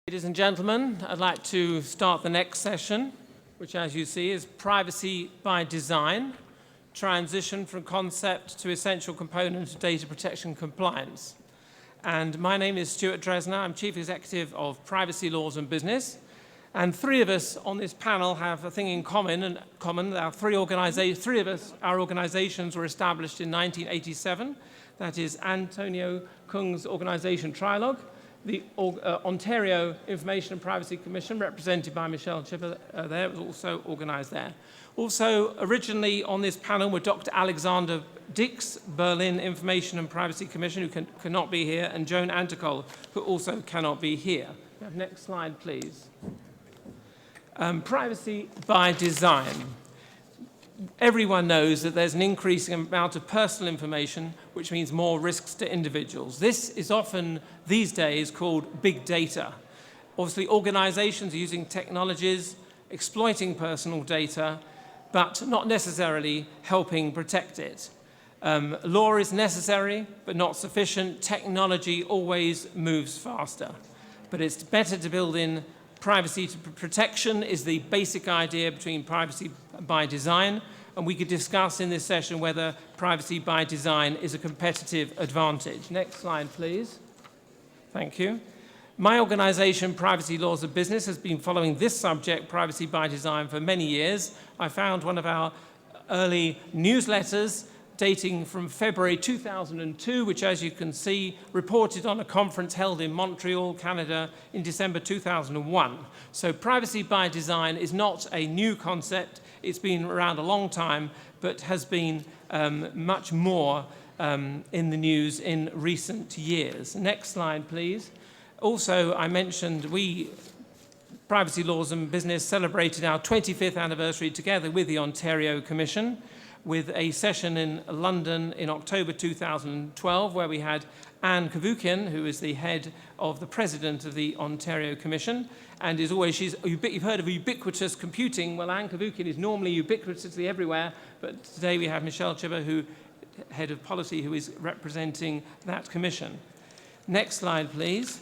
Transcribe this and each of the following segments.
Ladies and gentlemen, I'd like to start the next session, which as you see is Privacy by Design, Transition from Concept to Essential Component of Data Protection Compliance. And my name is Stewart Dresner. I'm Chief Executive of Privacy Laws and Business. And three of us on this panel have a thing in common. Our organizations were established in 1987. That is Antonio Kung's organization Trialog, the Ontario Information and Privacy Commission, represented by Chibba there, was also organised there. Also, originally on this panel were Dr. Alexander Dix, Berlin Information and Privacy Commission, who cannot be here, and Joan Antokol, who also cannot be here. Next slide, please. Privacy by design. Everyone knows that there's an increasing amount of personal information, which means more risks to individuals. This is often, these days, called big data. Obviously, organizations are using technologies, exploiting personal data, but not necessarily helping protect it. Law is necessary, but not sufficient. Technology always moves faster. But it's better to build in privacy to protection is the basic idea between privacy by design, and we could discuss in this session whether privacy by design is a competitive advantage. Next slide, please. Thank you. My organization, Privacy Laws of Business, has been following this subject, privacy by design, for many years. I found one of our early newsletters dating from February 2002, which, as you can see, reported on a conference held in Montreal, Canada, in December 2001. So privacy by design is not a new concept. It's been around a long time, but has been much more in the news in recent years. Next slide, please. Also, I mentioned Privacy Laws and Business celebrated our 25th anniversary together with the Ontario Commission, with a session in London in October 2012, where we had Anne Cavoukian, who is the head of the president of the Ontario Commission, and is always, you've heard of ubiquitous computing. Well, Anne Cavoukian is normally ubiquitously everywhere, but today we have Chibba, who, head of policy, who is representing that commission. Next slide, please.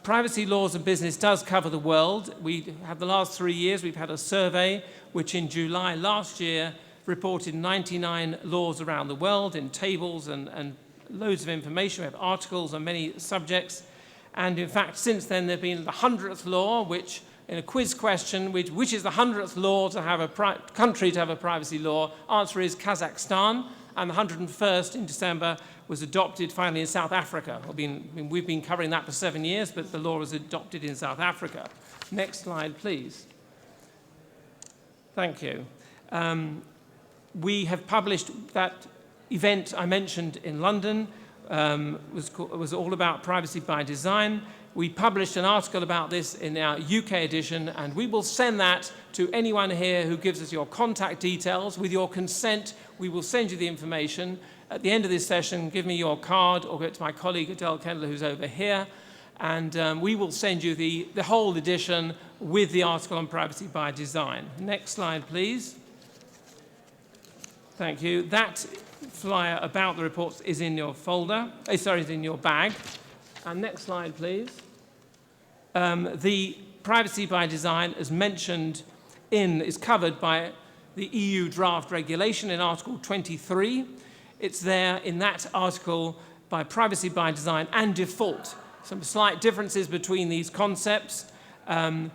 Privacy Laws and Business does cover the world. We have the last 3 years, we've had a survey which in July last year reported 99 laws around the world in tables and loads of information. We have articles on many subjects. And in fact, since then, there have been the 100th law, which in a quiz question, which is the 100th law to have a country to have a privacy law? Answer is Kazakhstan. And the 101st in December was adopted finally in South Africa. We've been covering that for 7 years, but the law was adopted in South Africa. Next slide, please. Thank you. We have published that event I mentioned in London, was all about privacy by design. We published an article about this in our UK edition, and we will send that to anyone here who gives us your contact details. With your consent, we will send you the information. At the end of this session, give me your card or go to my colleague Adele Kendler, who's over here, and we will send you the whole edition with the article on privacy by design. Next slide, please. Thank you. That flyer about the reports is in your folder. Is in your bag. And next slide, please. The privacy by design, as mentioned, is covered by the EU draft regulation in Article 23. It's there in that article by privacy by design and default. Some slight differences between these concepts. And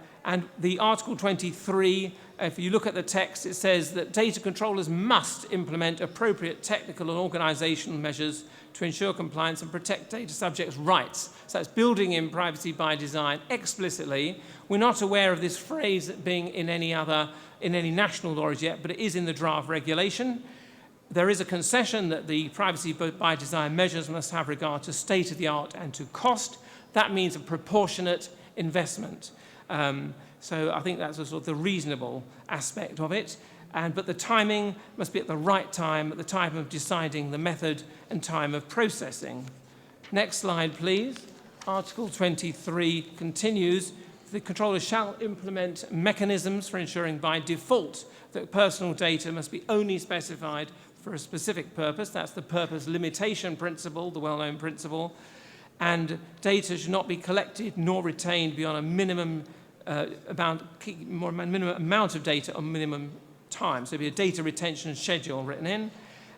the Article 23, if you look at the text, it says that data controllers must implement appropriate technical and organizational measures to ensure compliance and protect data subjects' rights. So that's building in privacy by design explicitly. We're not aware of this phrase being in any national laws yet, but it is in the draft regulation. There is a concession that the privacy by design measures must have regard to state-of-the-art and to cost. That means a proportionate investment. So I think that's a sort of the reasonable aspect of it. But the timing must be at the right time, at the time of deciding the method and time of processing. Next slide, please. Article 23 continues. The controller shall implement mechanisms for ensuring by default that personal data must be only specified for a specific purpose. That's the purpose limitation principle, the well-known principle. and data should not be collected nor retained beyond a minimum amount of data on minimum time. So there'll be a data retention schedule written in,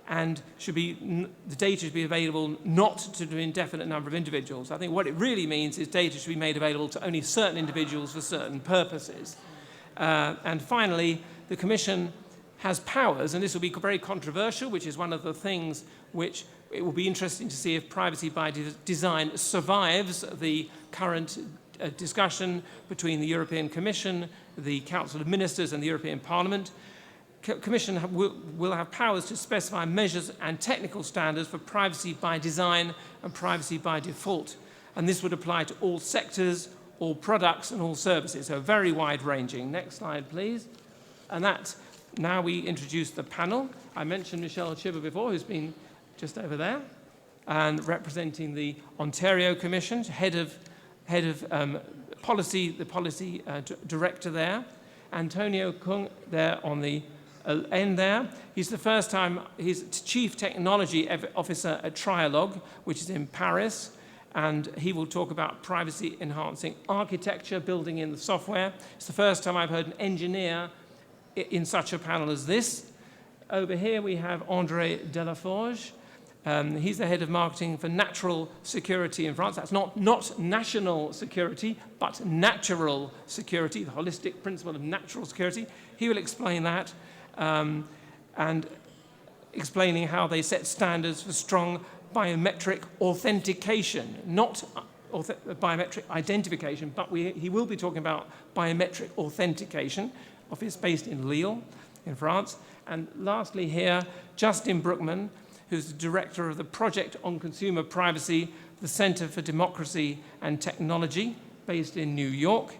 and the data should be available not to an indefinite number of individuals. I think what it really means is data should be made available to only certain individuals for certain purposes. And finally, the Commission has powers, and this will be very controversial, which is one of the things which it will be interesting to see if privacy by design survives the current discussion between the European Commission, the Council of Ministers, and the European Parliament. Commission will have powers to specify measures and technical standards for privacy by design and privacy by default. And this would apply to all sectors, all products, and all services, so very wide-ranging. Next slide, please. And now we introduce the panel. I mentioned Michelle Chibba before, who's been just over there, and representing the Ontario Commission, head of policy, the policy director there. Antonio Kung there on the end there. He's Chief Technology Officer at Trialog, which is in Paris, and he will talk about privacy enhancing architecture, building in the software. It's the first time I've heard an engineer in such a panel as this. Over here we have André Delaforge. He's the head of marketing for natural security in France. That's not national security, but natural security, the holistic principle of natural security. He will explain that, and explaining how they set standards for strong biometric authentication, not biometric identification, but he will be talking about biometric authentication. Office based in Lille, in France. And lastly here, Justin BROOKMAN, who's the director of the Project on Consumer Privacy, the Center for Democracy and Technology, based in New York.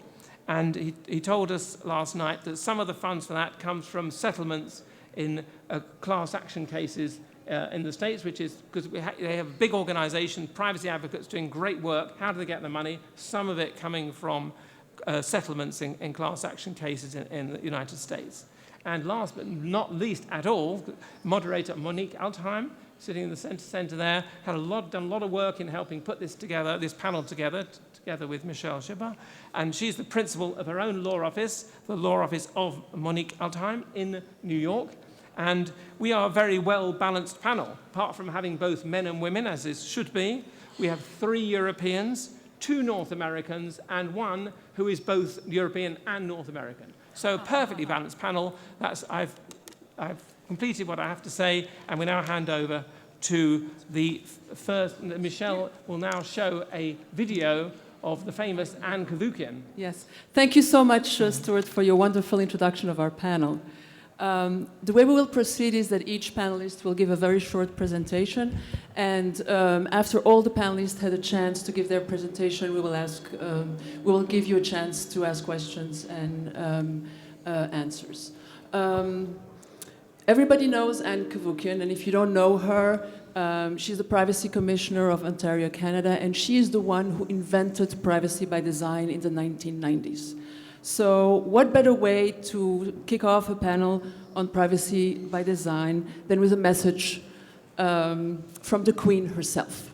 And he told us last night that some of the funds for that comes from settlements in class action cases in the States, which is because they have a big organization, privacy advocates doing great work. How do they get the money? Some of it coming from settlements in class action cases in the United States. And last but not least at all, moderator Monique Altheim, sitting in the center there, done a lot of work in helping put this panel together with Michelle Chibba. And she's the principal of her own law office, the law office of Monique Altheim in New York. And we are a very well-balanced panel. Apart from having both men and women, as this should be, we have 3 Europeans, 2 North Americans, and 1 who is both European and North American. So a perfectly balanced panel. I've completed what I have to say, and we now hand over to the first. Michelle will now show a video of the famous Anne Cavoukian. Yes. Thank you so much, Stewart, for your wonderful introduction of our panel. The way we will proceed is that each panelist will give a very short presentation, and after all the panelists had a chance to give their presentation, we will give you a chance to ask questions and answers. Everybody knows Anne Cavoukian, and if you don't know her, she's the Privacy Commissioner of Ontario, Canada, and she is the one who invented privacy by design in the 1990s. So what better way to kick off a panel on privacy by design than with a message from the Queen herself.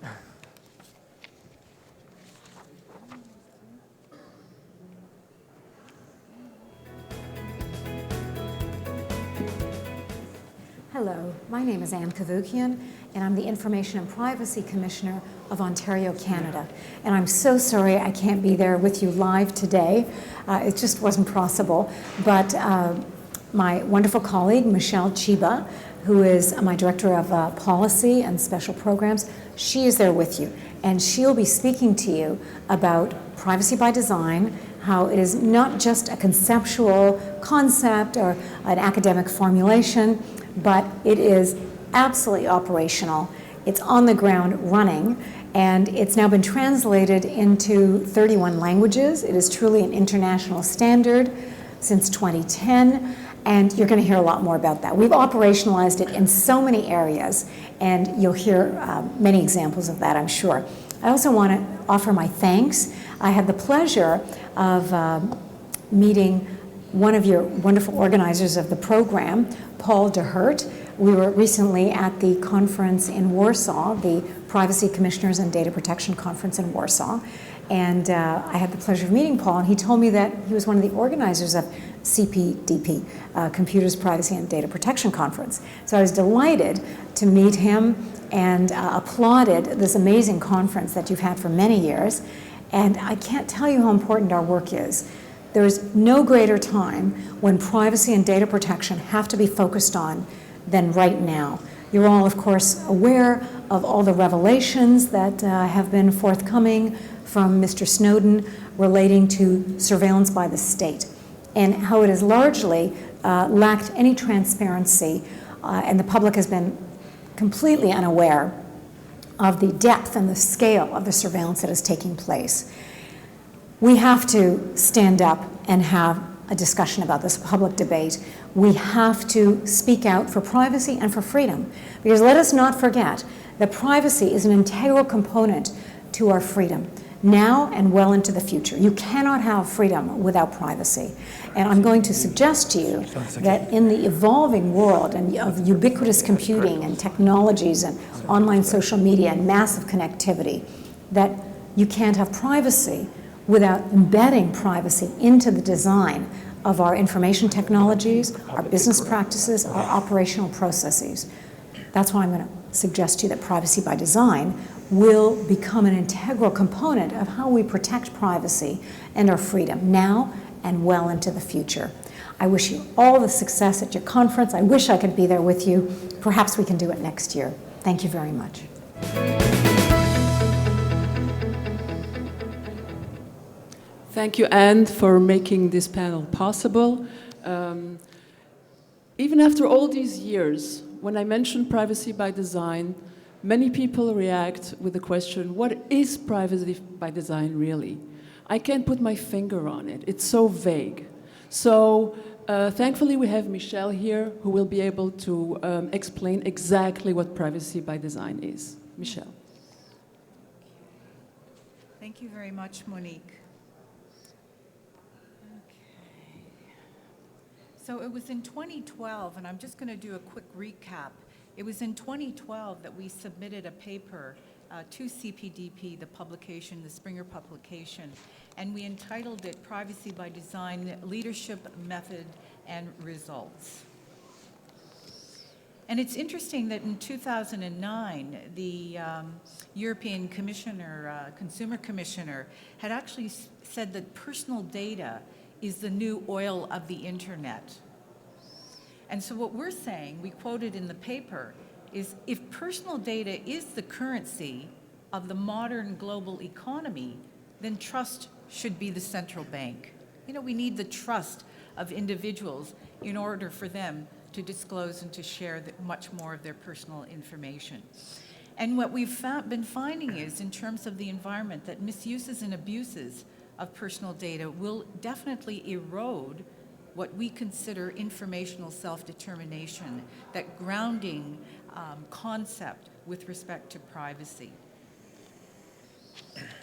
Hello, my name is Anne Cavoukian, and I'm the Information and Privacy Commissioner of Ontario, Canada. And I'm so sorry I can't be there with you live today. It just wasn't possible. But my wonderful colleague, Michelle Chibba, who is my Director of Policy and Special Programs, she is there with you. And she'll be speaking to you about privacy by design, how it is not just a conceptual concept or an academic formulation, but it is absolutely operational. It's on the ground running, and it's now been translated into 31 languages. It is truly an international standard since 2010, and you're going to hear a lot more about that. We've operationalized it in so many areas, and you'll hear many examples of that, I'm sure. I also want to offer my thanks. I had the pleasure of meeting one of your wonderful organizers of the program, Paul DeHert, We were recently at the conference in Warsaw, the Privacy Commissioners and Data Protection Conference in Warsaw, and I had the pleasure of meeting Paul, and he told me that he was one of the organizers of CPDP, Computers, Privacy, and Data Protection Conference. So I was delighted to meet him and applauded this amazing conference that you've had for many years. And I can't tell you how important our work is. There is no greater time when privacy and data protection have to be focused on than right now. You're all, of course, aware of all the revelations that have been forthcoming from Mr. Snowden relating to surveillance by the state, and how it has largely lacked any transparency, and the public has been completely unaware of the depth and the scale of the surveillance that is taking place. We have to stand up and have a discussion about this, public debate. We have to speak out for privacy and for freedom, because let us not forget that privacy is an integral component to our freedom, now and well into the future. You cannot have freedom without privacy. And I'm going to suggest to you that in the evolving world and of ubiquitous computing and technologies and online social media and massive connectivity, that you can't have privacy without embedding privacy into the design of our information technologies, our business practices, our operational processes. That's why I'm going to suggest to you that privacy by design will become an integral component of how we protect privacy and our freedom now and well into the future. I wish you all the success at your conference. I wish I could be there with you. Perhaps we can do it next year. Thank you very much. Thank you, Anne, for making this panel possible. Even after all these years, when I mention privacy by design, many people react with the question, what is privacy by design really? I can't put my finger on it. It's so vague. So thankfully we have Michelle here who will be able to explain exactly what privacy by design is. Michelle. Thank you very much, Monique. So it was in 2012, and I'm just going to do a quick recap. It was in 2012 that we submitted a paper to CPDP, the publication, the Springer publication, and we entitled it Privacy by Design, Leadership, Method, and Results. And it's interesting that in 2009, the European Commissioner, Consumer Commissioner, had actually said that personal data is the new oil of the internet. And so what we're saying, we quoted in the paper, is if personal data is the currency of the modern global economy, then trust should be the central bank. You know, we need the trust of individuals in order for them to disclose and to share much more of their personal information. And what we've been finding is, in terms of the environment, that misuses and abuses of personal data will definitely erode what we consider informational self-determination, that grounding concept with respect to privacy.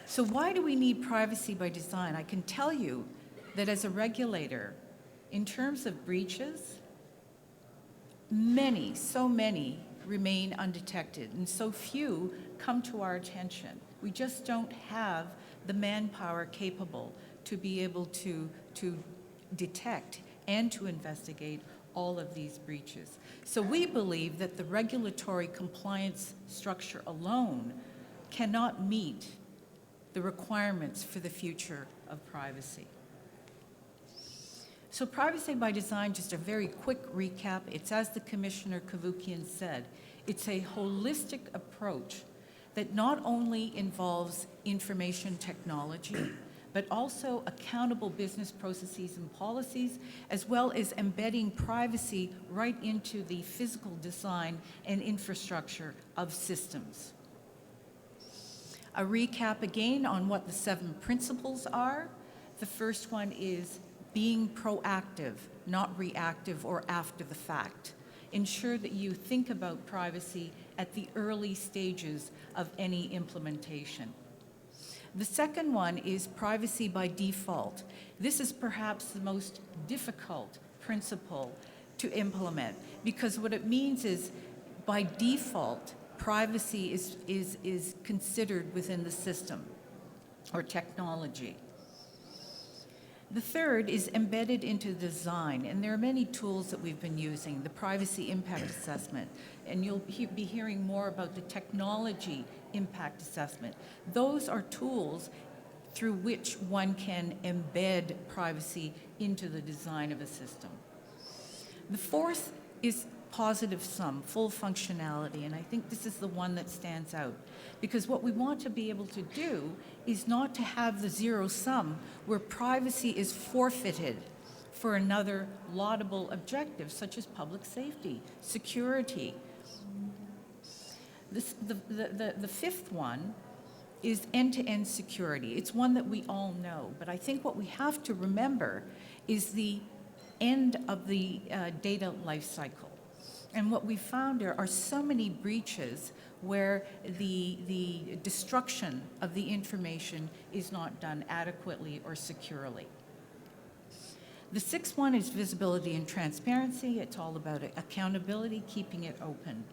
So why do we need privacy by design? I can tell you that as a regulator, in terms of breaches, many, so many remain undetected, and so few come to our attention. We just don't have the manpower capable to be able to detect and to investigate all of these breaches. So we believe that the regulatory compliance structure alone cannot meet the requirements for the future of privacy. So privacy by design, just a very quick recap, it's as the Commissioner Cavoukian said, it's a holistic approach that not only involves information technology, but also accountable business processes and policies, as well as embedding privacy right into the physical design and infrastructure of systems. A recap again on what the 7 principles are. The first one is being proactive, not reactive or after the fact. Ensure that you think about privacy at the early stages of any implementation. The second one is privacy by default. This is perhaps the most difficult principle to implement. because what it means is, by default, privacy is considered within the system or technology. The third is embedded into design, and there are many tools that we've been using, the privacy impact assessment, and you'll be hearing more about the technology impact assessment. Those are tools through which one can embed privacy into the design of a system. The fourth is positive sum, full functionality, and I think this is the one that stands out, because what we want to be able to do is not to have the zero sum where privacy is forfeited for another laudable objective, such as public safety, security. The fifth one is end-to-end security. It's one that we all know, but I think what we have to remember is the end of the data life cycle. And what we found are so many breaches where the destruction of the information is not done adequately or securely. The sixth one is visibility and transparency. It's all about accountability, keeping it open.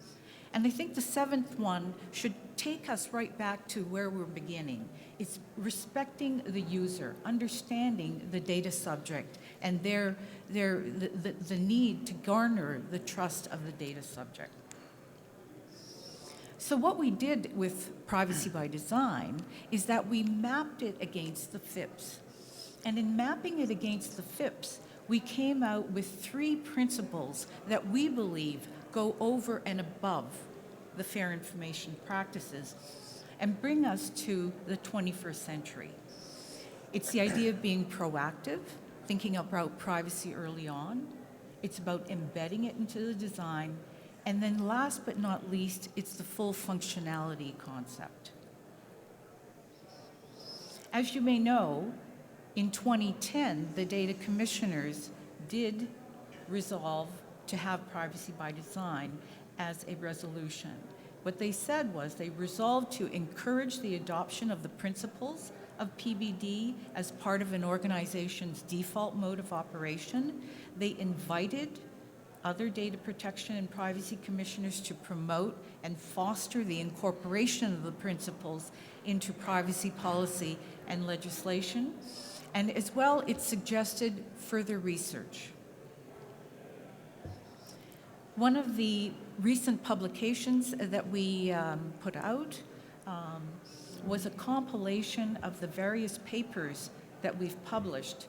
And I think the seventh one should take us right back to where we're beginning. It's respecting the user, understanding the data subject, and the need to garner the trust of the data subject. So what we did with Privacy by Design is that we mapped it against the FIPS. And in mapping it against the FIPS, we came out with 3 principles that we believe go over and above the fair information practices and bring us to the 21st century. It's the idea of being proactive, thinking about privacy early on. It's about embedding it into the design. And then last but not least, it's the full functionality concept. As you may know, in 2010, the data commissioners did resolve to have privacy by design as a resolution. What they said was they resolved to encourage the adoption of the principles of PbD as part of an organization's default mode of operation. They invited other data protection and privacy commissioners to promote and foster the incorporation of the principles into privacy policy and legislation. And as well, it suggested further research. One of the recent publications that we put out was a compilation of the various papers that we've published,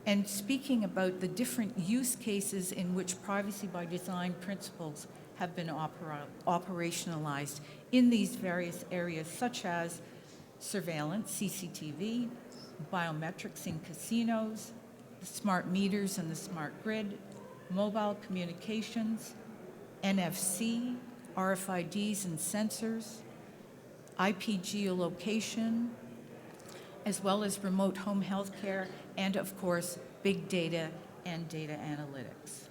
and speaking about the different use cases in which privacy by design principles have been operationalized in these various areas, such as surveillance, CCTV, biometrics in casinos, the smart meters and the smart grid, mobile communications, NFC, RFIDs and sensors, IP geolocation, as well as remote home health care, and of course, big data and data analytics.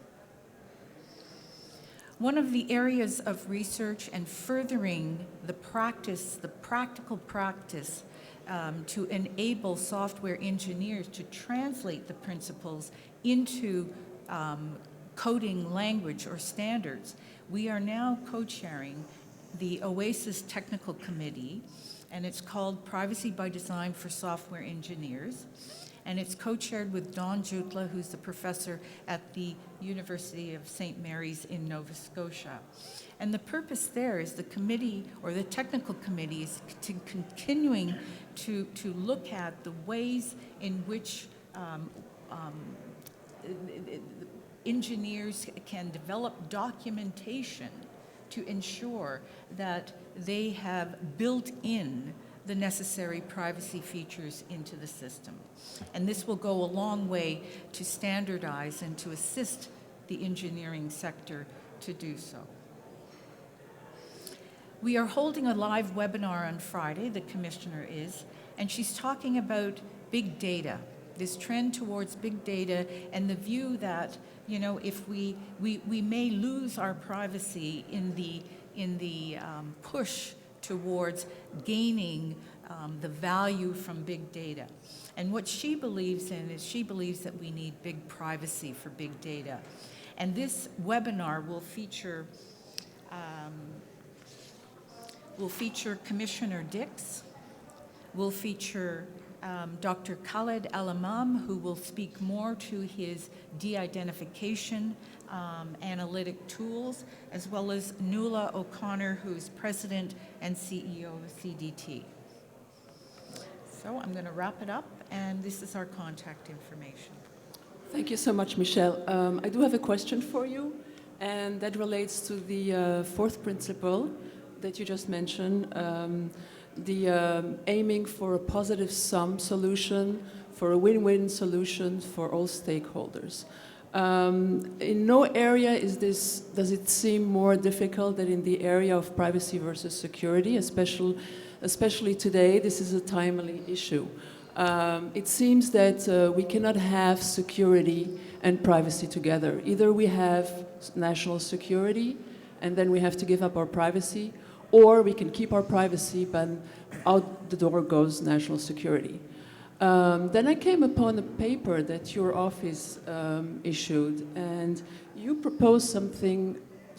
One of the areas of research and furthering the practice, the practical practice, to enable software engineers to translate the principles into coding language or standards. We are now co-chairing the OASIS Technical Committee, and it's called Privacy by Design for Software Engineers. And it's co-chaired with Don Jutla, who's the professor at the University of St. Mary's in Nova Scotia. And the purpose there is the committee, or the technical committee, is to continuing to look at the ways in which engineers can develop documentation to ensure that they have built in the necessary privacy features into the system. And this will go a long way to standardize and to assist the engineering sector to do so. We are holding a live webinar on Friday, the commissioner is, and she's talking about big data, this trend towards big data, and the view that, you know, if we may lose our privacy in the push towards gaining the value from big data. And what she believes in is she believes that we need big privacy for big data. And this webinar will feature Commissioner Dix, will feature Dr. Khaled Al-Imam, who will speak more to his de-identification analytic tools, as well as Nuala O'Connor, who's President and CEO of CDT. So I'm going to wrap it up, and this is our contact information. Thank you so much, Michelle. I do have a question for you, and that relates to the fourth principle that you just mentioned, aiming for a positive sum solution, for a win-win solution for all stakeholders. In no area does it seem more difficult than in the area of privacy versus security, especially today. This is a timely issue. It seems that we cannot have security and privacy together. Either we have national security and then we have to give up our privacy, or we can keep our privacy, but out the door goes national security. Then I came upon a paper that your office issued, and you proposed something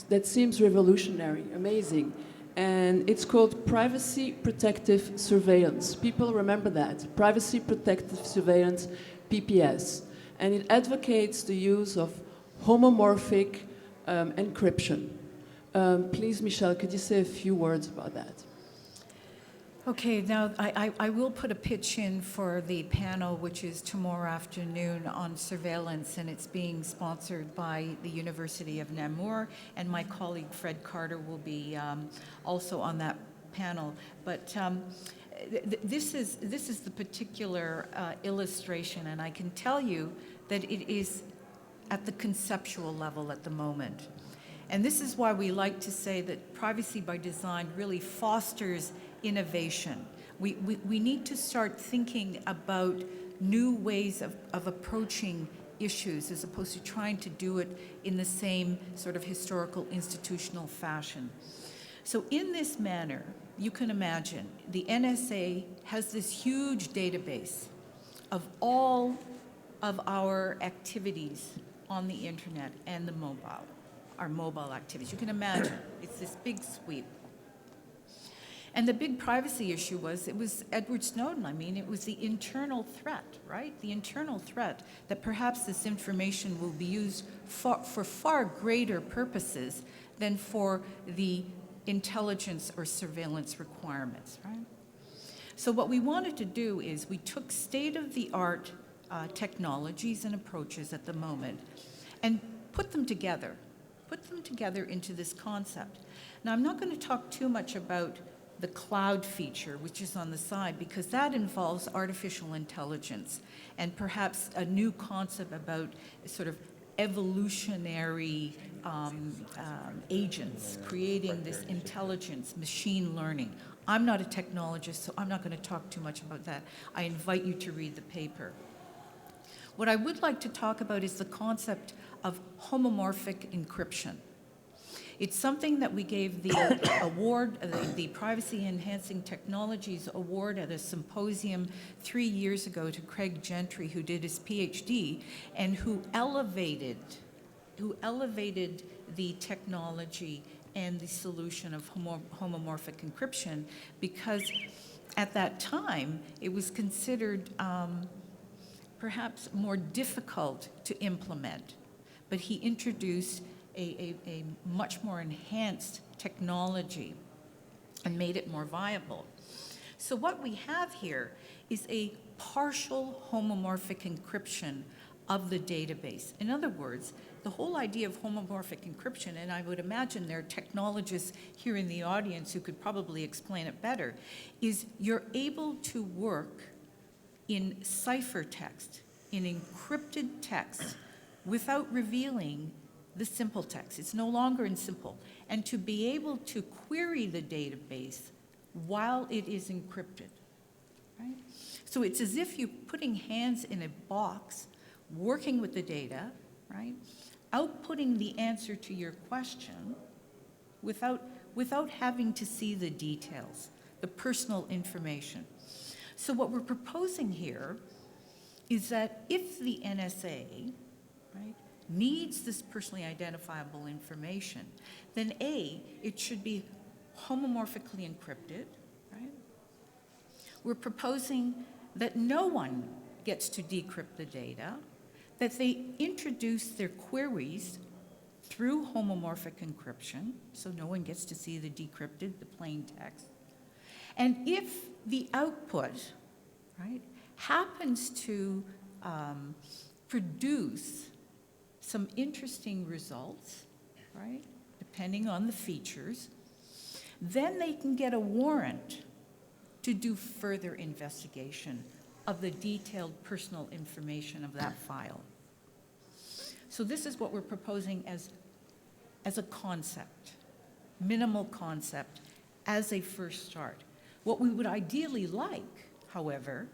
that seems revolutionary, amazing, and it's called Privacy Protective Surveillance. People remember that, Privacy Protective Surveillance, PPS, and it advocates the use of homomorphic encryption. Please, Michelle, could you say a few words about that? Okay, now I will put a pitch in for the panel, which is tomorrow afternoon on surveillance, and it's being sponsored by the University of Namur, and my colleague Fred Carter will be also on that panel. But this is the particular illustration, and I can tell you that it is at the conceptual level at the moment. And this is why we like to say that privacy by design really fosters innovation. We need to start thinking about new ways of approaching issues as opposed to trying to do it in the same sort of historical institutional fashion. So in this manner, you can imagine the NSA has this huge database of all of our activities on the internet and the our mobile activities. You can imagine, it's this big sweep. And the big privacy issue was, it was Edward Snowden. I mean, it was the internal threat, right? The internal threat that perhaps this information will be used for far greater purposes than for the intelligence or surveillance requirements, right? So what we wanted to do is we took state-of-the-art technologies and approaches at the moment and put them together into this concept. Now, I'm not going to talk too much about the cloud feature, which is on the side, because that involves artificial intelligence and perhaps a new concept about sort of evolutionary agents creating this intelligence, machine learning. I'm not a technologist, so I'm not going to talk too much about that. I invite you to read the paper. What I would like to talk about is the concept of homomorphic encryption. It's something that we gave the award, the Privacy Enhancing Technologies Award at a symposium 3 years ago to Craig Gentry, who did his PhD, and who elevated the technology and the solution of homomorphic encryption, because at that time it was considered perhaps more difficult to implement. But he introduced a much more enhanced technology and made it more viable. So what we have here is a partial homomorphic encryption of the database. In other words, the whole idea of homomorphic encryption, and I would imagine there are technologists here in the audience who could probably explain it better, is you're able to work in ciphertext, in encrypted text, without revealing the simple text. It's no longer in simple. And to be able to query the database while it is encrypted, right? So it's as if you're putting hands in a box, working with the data, right? Outputting the answer to your question without having to see the details, the personal information. So what we're proposing here is that if the NSA, right, needs this personally identifiable information, then A, it should be homomorphically encrypted, right? We're proposing that no one gets to decrypt the data, that they introduce their queries through homomorphic encryption, so no one gets to see the decrypted, the plain text. And if the output, right, happens to produce some interesting results, right, depending on the features, then they can get a warrant to do further investigation of the detailed personal information of that file. So this is what we're proposing as a concept, minimal concept, as a first start. What we would ideally like, however,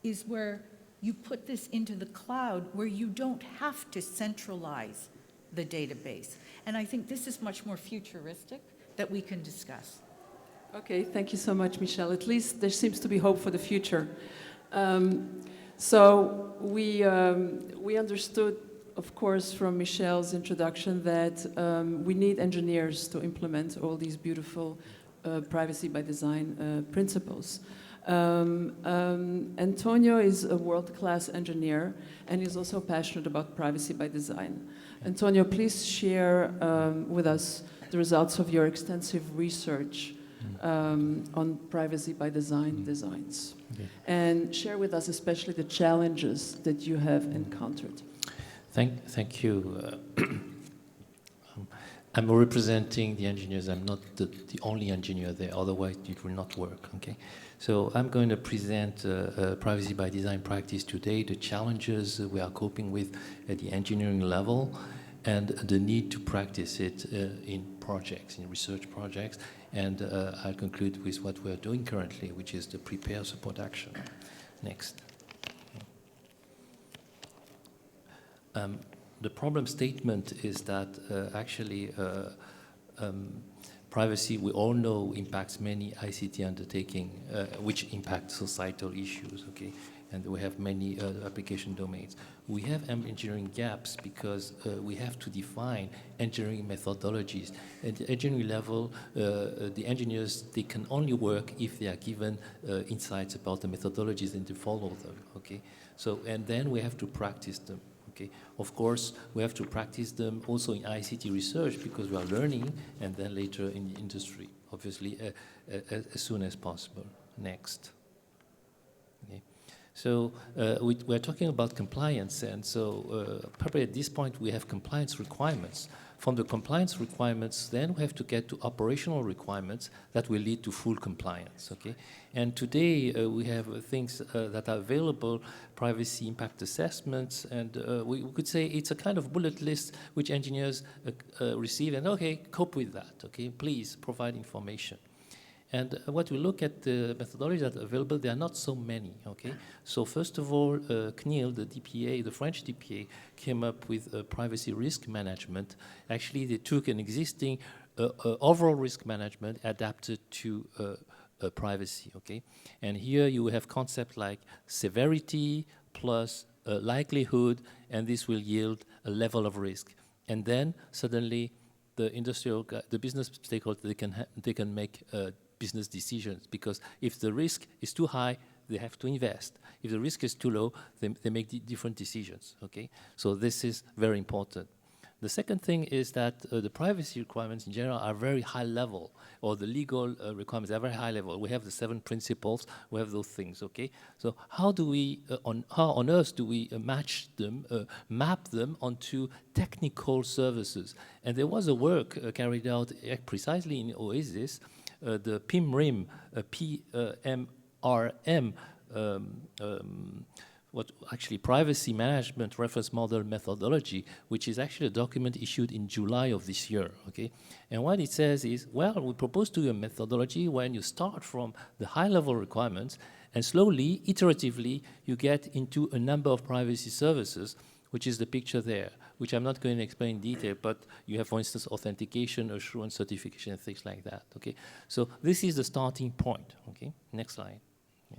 is where you put this into the cloud where you don't have to centralize the database. And I think this is much more futuristic that we can discuss. Okay, thank you so much, Michelle. At least there seems to be hope for the future. So we understood, of course, from Michelle's introduction that we need engineers to implement all these beautiful privacy by design principles. Antonio is a world-class engineer and is also passionate about privacy by design. Antonio, please share with us the results of your extensive research on privacy by design designs. Okay. And share with us especially the challenges that you have encountered. Thank you. I'm representing the engineers. I'm not the only engineer there, otherwise it will not work, okay? So I'm going to present privacy by design practice today, the challenges we are coping with at the engineering level, and the need to practice it in projects, in research projects, and I'll conclude with what we're doing currently, which is the prepare support action. Next. The problem statement is that actually privacy, we all know, impacts many ICT undertaking, which impact societal issues, okay? And we have many application domains. We have engineering gaps because we have to define engineering methodologies. At the engineering level, the engineers, they can only work if they are given insights about the methodologies and to follow them, okay? So, and then we have to practice them. Okay. Of course, we have to practice them also in ICT research because we are learning, and then later in the industry, obviously, as soon as possible. Next. Okay. So we're talking about compliance, and so probably at this point we have compliance requirements. From the compliance requirements, then we have to get to operational requirements that will lead to full compliance, okay? And today we have things that are available, privacy impact assessments, and we could say it's a kind of bullet list which engineers receive, and okay, cope with that, okay? Please provide information. And what we look at the methodologies that are available, there are not so many, okay? So first of all, CNIL, the DPA, the French DPA, came up with privacy risk management. Actually, they took an existing overall risk management adapted to privacy, okay? And here you have concepts like severity plus likelihood, and this will yield a level of risk. And then suddenly the business stakeholders, they can make business decisions, because if the risk is too high, they have to invest. If the risk is too low, they make different decisions, okay? So this is very important. The second thing is that the privacy requirements in general are very high level, or the legal requirements are very high level. We have the 7 principles, we have those things, okay? So how do we, how on earth do we match them, map them onto technical services? And there was a work carried out precisely in OASIS, the PIMRIM, PMRM, what actually privacy management reference model methodology, which is actually a document issued in July of this year, okay? And what it says is, well, we propose to you a methodology when you start from the high level requirements and slowly, iteratively, you get into a number of privacy services, which is the picture there, which I'm not going to explain in detail, but you have, for instance, authentication, assurance, certification, and things like that, okay? So this is the starting point, okay? Next slide. Yeah.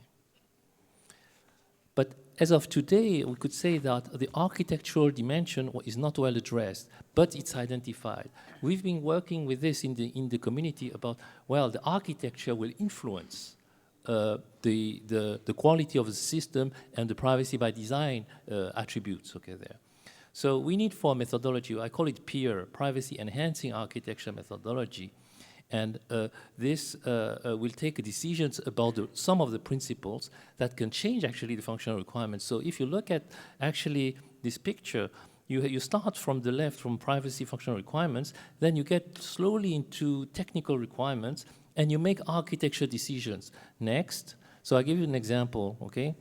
But as of today, we could say that the architectural dimension is not well addressed, but it's identified. We've been working with this in the community about, well, the architecture will influence the quality of the system and the privacy by design attributes, okay, there. So we need for methodology, I call it PEAR, Privacy Enhancing Architecture Methodology. And this will take decisions about some of the principles that can change actually the functional requirements. So if you look at actually this picture, you start from the left from privacy functional requirements, then you get slowly into technical requirements, and you make architecture decisions. Next. So I give you an example, okay?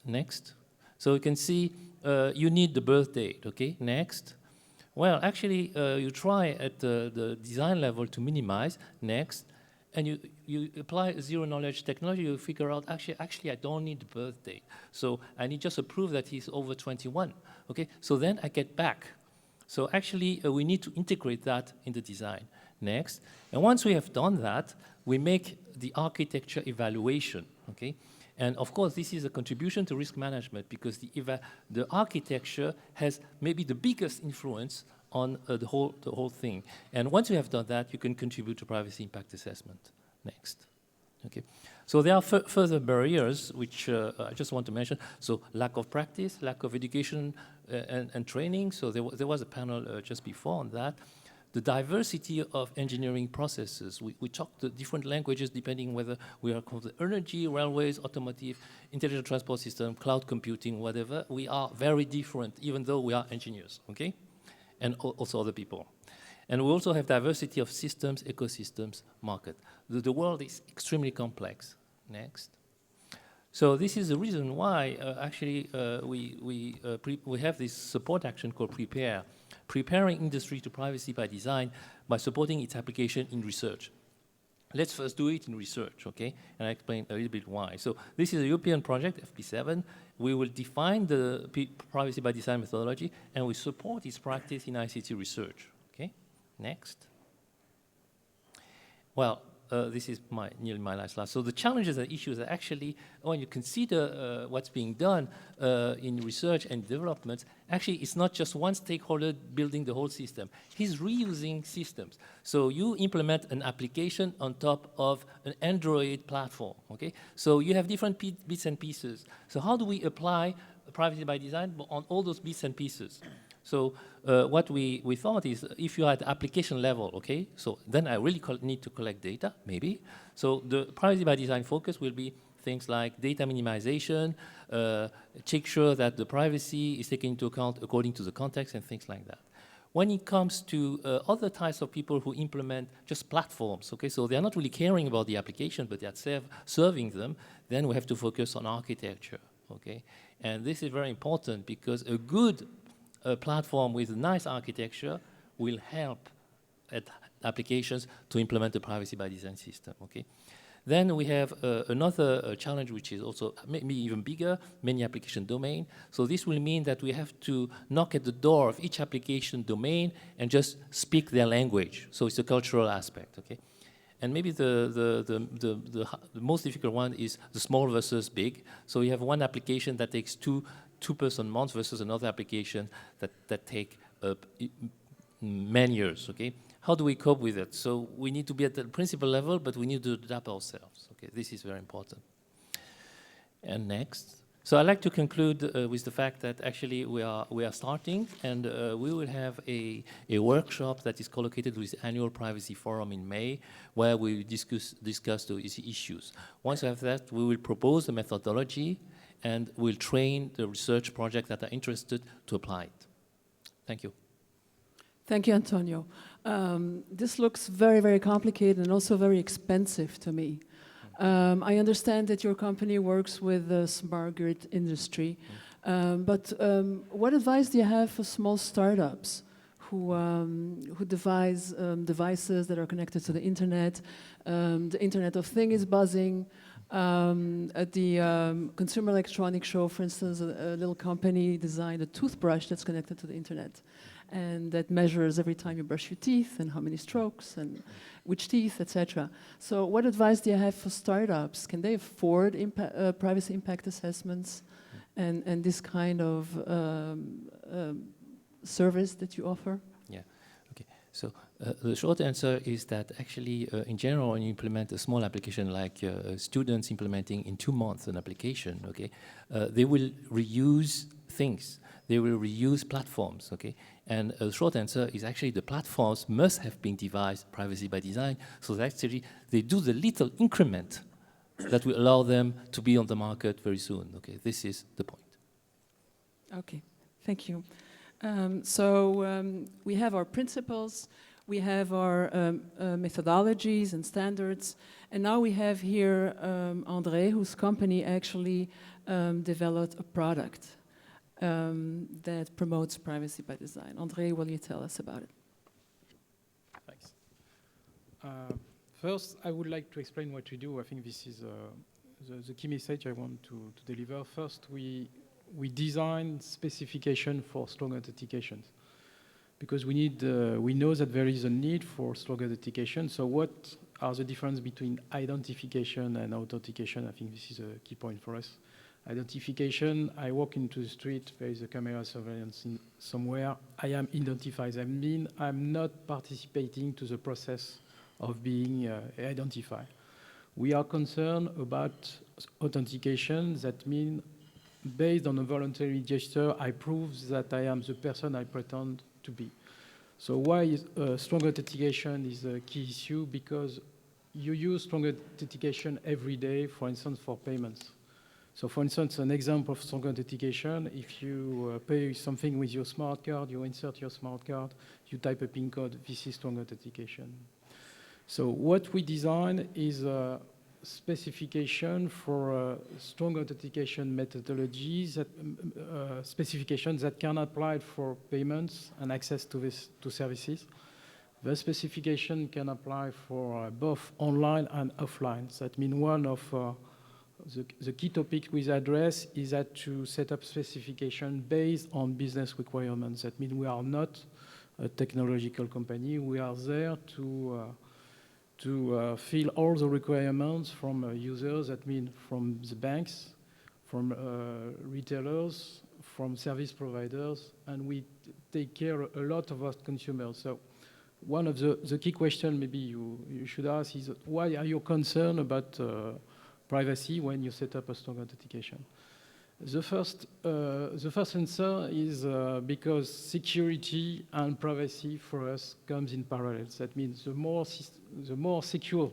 Next. So you can see you need the birth date, okay? Next. Well, actually, you try at the design level to minimize. Next. And you apply zero-knowledge technology, you figure out, actually, I don't need the birth date. So I need just to prove that he's over 21, okay? So then I get back. So actually, we need to integrate that in the design. Next. And once we have done that, we make the architecture evaluation, okay? And of course, this is a contribution to risk management because the architecture has maybe the biggest influence on the whole thing. And once you have done that, you can contribute to privacy impact assessment. Next. Okay. So there are further barriers, which I just want to mention. So lack of practice, lack of education and training. So there was a panel just before on that. The diversity of engineering processes. We talk the different languages depending whether we are called energy, railways, automotive, intelligent transport system, cloud computing, whatever. We are very different, even though we are engineers, okay? And also other people. And we also have diversity of systems, ecosystems, market. The world is extremely complex. Next. So this is the reason why we have this support action called PREPARE, preparing industry to privacy by design by supporting its application in research. Let's first do it in research, okay? And I explain a little bit why. So this is a European project, FP7. We will define the privacy by design methodology, and we support its practice in ICT research, okay? Next. Well, this is nearly my last slide. So the challenges and issues are actually, when you consider what's being done in research and development, actually it's not just one stakeholder building the whole system. He's reusing systems. So you implement an application on top of an Android platform, okay? So you have different bits and pieces. So how do we apply privacy by design on all those bits and pieces? So what we thought is if you are at application level, okay, so then I really need to collect data, maybe. So the privacy by design focus will be things like data minimization, check sure that the privacy is taken into account according to the context and things like that. When it comes to other types of people who implement just platforms, okay, so they're not really caring about the application, but they're serving them, then we have to focus on architecture, okay? And this is very important because a good platform with a nice architecture will help applications to implement the privacy by design system, okay? Then we have another challenge which is also maybe even bigger, many application domain. So this will mean that we have to knock at the door of each application domain and just speak their language. So it's a cultural aspect, okay? And maybe the most difficult one is the small versus big. So you have one application that takes two person months versus another application that take many years, okay? How do we cope with it? So we need to be at the principal level, but we need to adapt ourselves, okay? This is very important. And next. So I'd like to conclude with the fact that actually we are starting, and we will have a workshop that is collocated with the annual privacy forum in May, where we discuss those issues. Once we have that, we will propose the methodology, and we'll train the research projects that are interested to apply it. Thank you. Thank you, Antonio. This looks very, very complicated and also very expensive to me. I understand that your company works with the smart grid industry, but what advice do you have for small startups who devise devices that are connected to the internet? The Internet of Things is buzzing. At the Consumer Electronics Show, for instance, a little company designed a toothbrush that's connected to the internet, and that measures every time you brush your teeth and how many strokes and which teeth, etc. So what advice do you have for startups? Can they afford privacy impact assessments? and this kind of service that you offer? Yeah, okay. So the short answer is that actually, in general, when you implement a small application like students implementing in 2 months an application, okay, they will reuse things. They will reuse platforms, okay? And the short answer is actually the platforms must have been devised privacy by design, so that actually they do the little increment that will allow them to be on the market very soon, okay? This is the point. Okay, thank you. We have our principles, we have our methodologies and standards, and now we have here André, whose company actually developed a product that promotes privacy by design. André, will you tell us about it? Thanks. First, I would like to explain what we do. I think this is the key message I want to deliver. First, we design specification for strong authentication because we know that there is a need for strong authentication. So what are the differences between identification and authentication? I think this is a key point for us. Identification, I walk into the street, there is a camera surveillance somewhere, I am identified. I mean, I'm not participating to the process of being identified. We are concerned about authentication, that means based on a voluntary gesture, I prove that I am the person I pretend to be. So why strong authentication is a key issue? Because you use strong authentication every day, for instance, for payments. So for instance, an example of strong authentication, if you pay something with your smart card, you insert your smart card, you type a PIN code, this is strong authentication. So what we design is a specification for strong authentication methodologies, that, specifications that can apply for payments and access to services. The specification can apply for both online and offline. That means one of the key topic we address is that to set up specification based on business requirements. That means we are not a technological company. We are there to fill all the requirements from users. That means from the banks, from retailers, from service providers, and we take care a lot of our consumers. So one of the key questions maybe you should ask is why are you concerned about privacy when you set up a strong authentication? The first answer is because security and privacy for us comes in parallel. That means the more secure,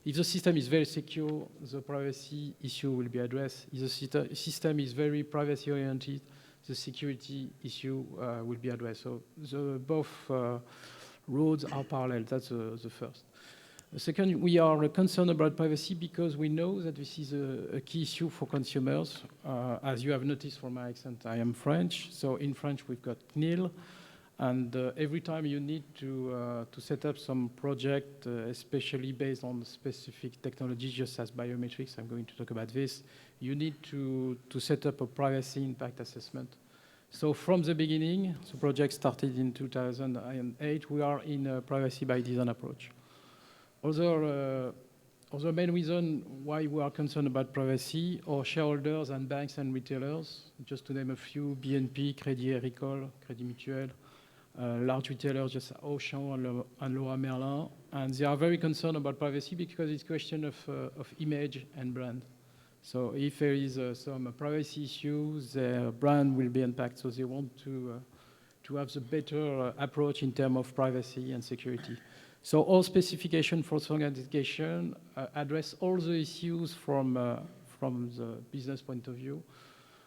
if the system is very secure, the privacy issue will be addressed. If the system is very privacy oriented, the security issue will be addressed. So both roads are parallel. That's the first. Second, we are concerned about privacy because we know that this is a key issue for consumers. As you have noticed from my accent, I am French. So in French, we've got CNIL. And every time you need to set up some project, especially based on specific technology, just as biometrics, I'm going to talk about this, you need to set up a privacy impact assessment. So from the beginning, the project started in 2008, we are in a privacy by design approach. Other main reason why we are concerned about privacy are shareholders and banks and retailers. Just to name a few, BNP, Crédit Agricole, Crédit Mutuel, large retailers, just Auchan and Leroy Merlin. And they are very concerned about privacy because it's a question of image and brand. So if there is some privacy issues, their brand will be impacted. So they want to have the better approach in terms of privacy and security. So all specification for strong authentication address all the issues from the business point of view.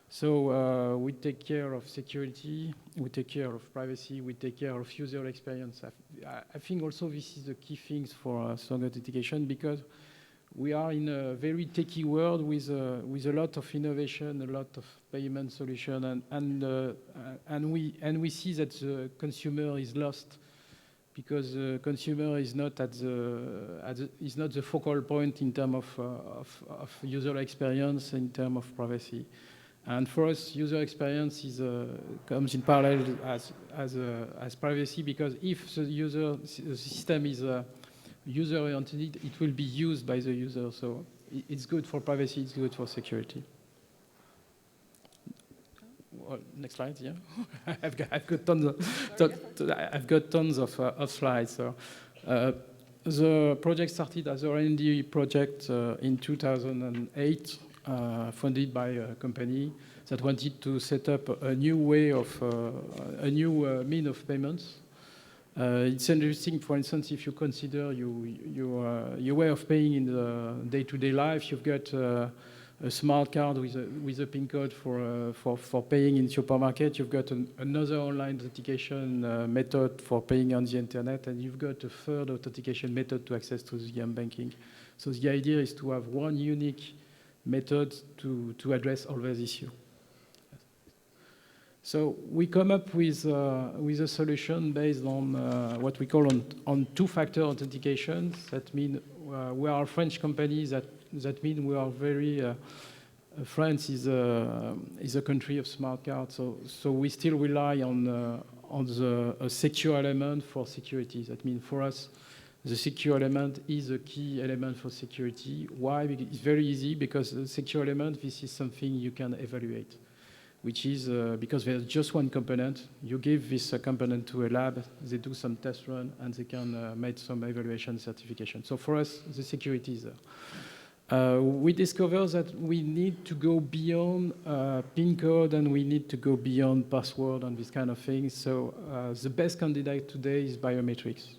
So we take care of security, we take care of privacy, we take care of user experience. I think also this is the key things for strong authentication because we are in a very techy world with a lot of innovation, a lot of payment solution, and we see that the consumer is lost because the consumer is not is not the focal point in terms of user experience, in terms of privacy. And for us, user experience comes in parallel as privacy because if the system is user-oriented, it will be used by the user. So it's good for privacy, it's good for security. next slide, yeah. I've got tons of slides. So, the project started as an R&D project in 2008, funded by a company that wanted to set up a new way of, a new mean of payments. It's interesting, for instance, if you consider your way of paying in the day-to-day life, you've got a smart card with a PIN code for paying in supermarket. You've got another online authentication method for paying on the internet, and you've got a third authentication method to access to the banking. So the idea is to have one unique method to address all those issues. So we come up with a solution based on what we call on two-factor authentication. That means we are a French company. That means we are very. France is a country of smart cards. So we still rely on the secure element for security. That means for us, the secure element is a key element for security. Why? Because it's very easy, because the secure element, this is something you can evaluate, which is because there's just one component. You give this component to a lab, they do some test run, and they can make some evaluation certification. So for us, the security is there. We discovered that we need to go beyond PIN code, and we need to go beyond password and this kind of thing. So the best candidate today is biometrics.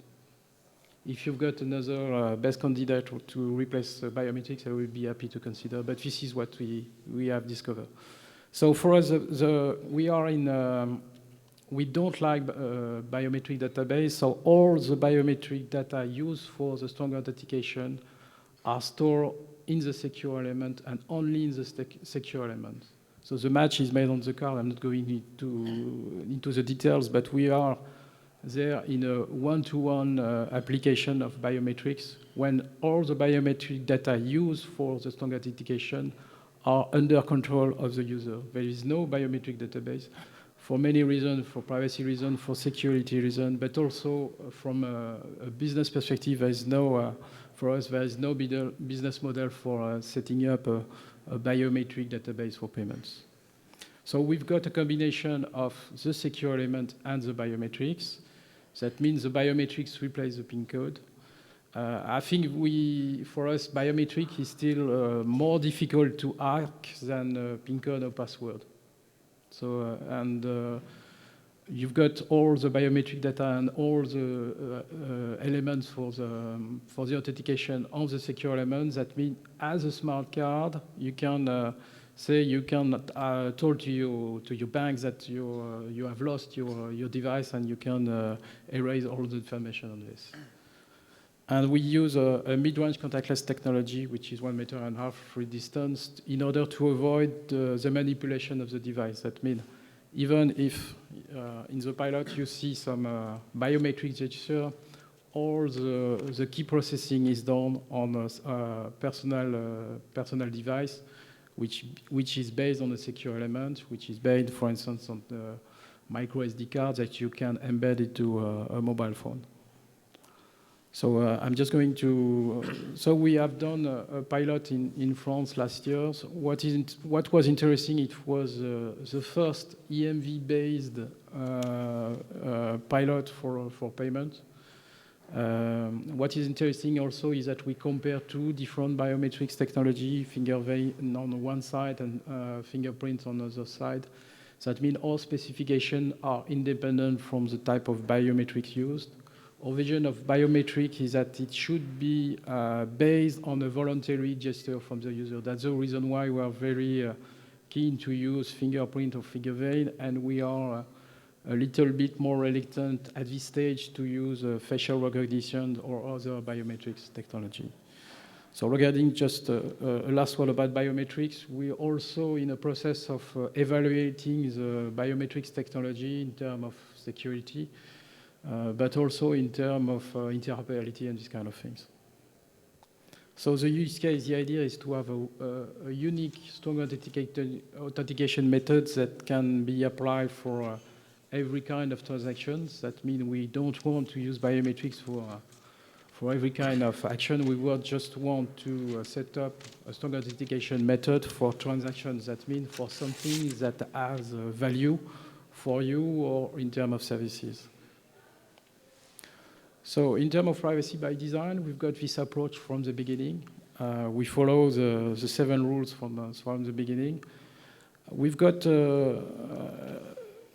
If you've got another best candidate to replace biometrics, I will be happy to consider, but this is what we have discovered. So for us, we don't like biometric database, so all the biometric data used for the strong authentication are stored in the secure element and only in the secure element. So the match is made on the card. I'm not going into the details, but we are there in a one-to-one application of biometrics when all the biometric data used for the strong authentication are under control of the user. There is no biometric database for many reasons, for privacy reasons, for security reasons, but also from a business perspective, there is no, for us, there is no business model for setting up a biometric database for payments. So we've got a combination of the secure element and the biometrics. That means the biometrics replace the PIN code. I think for us, biometric is still more difficult to hack than PIN code or password. So, you've got all the biometric data and all the elements for the authentication on the secure elements. That means, as a smart card, you can say you can told to your bank that you have lost your device, and you can erase all the information on this. And we use a mid-range contactless technology, which is 1.5 meters free distance, in order to avoid the manipulation of the device. That means even if in the pilot you see some biometric gesture, all the key processing is done on a personal device, which is based on a secure element, which is based, for instance, on the micro SD card that you can embed into a mobile phone. So I'm just going to. So we have done a pilot in France last year. So what was interesting? It was the first EMV-based pilot for payment. What is interesting also is that we compare two different biometrics technology, finger vein on one side and fingerprint on the other side. So that means all specifications are independent from the type of biometrics used. Our vision of biometric is that it should be based on a voluntary gesture from the user. That's the reason why we are very keen to use fingerprint or finger vein, and we are a little bit more reluctant at this stage to use facial recognition or other biometrics technology. So regarding just a last word about biometrics, we're also in a process of evaluating the biometrics technology in terms of security, but also in terms of interoperability and these kind of things. So the use case, the idea is to have a unique strong authentication method that can be applied for every kind of transactions. That means we don't want to use biometrics For every kind of action, we would just want to set up a strong authentication method for transactions. That means for something that has value for you or in terms of services. So in terms of privacy by design, we've got this approach from the beginning. We follow the 7 rules from the beginning. We've got,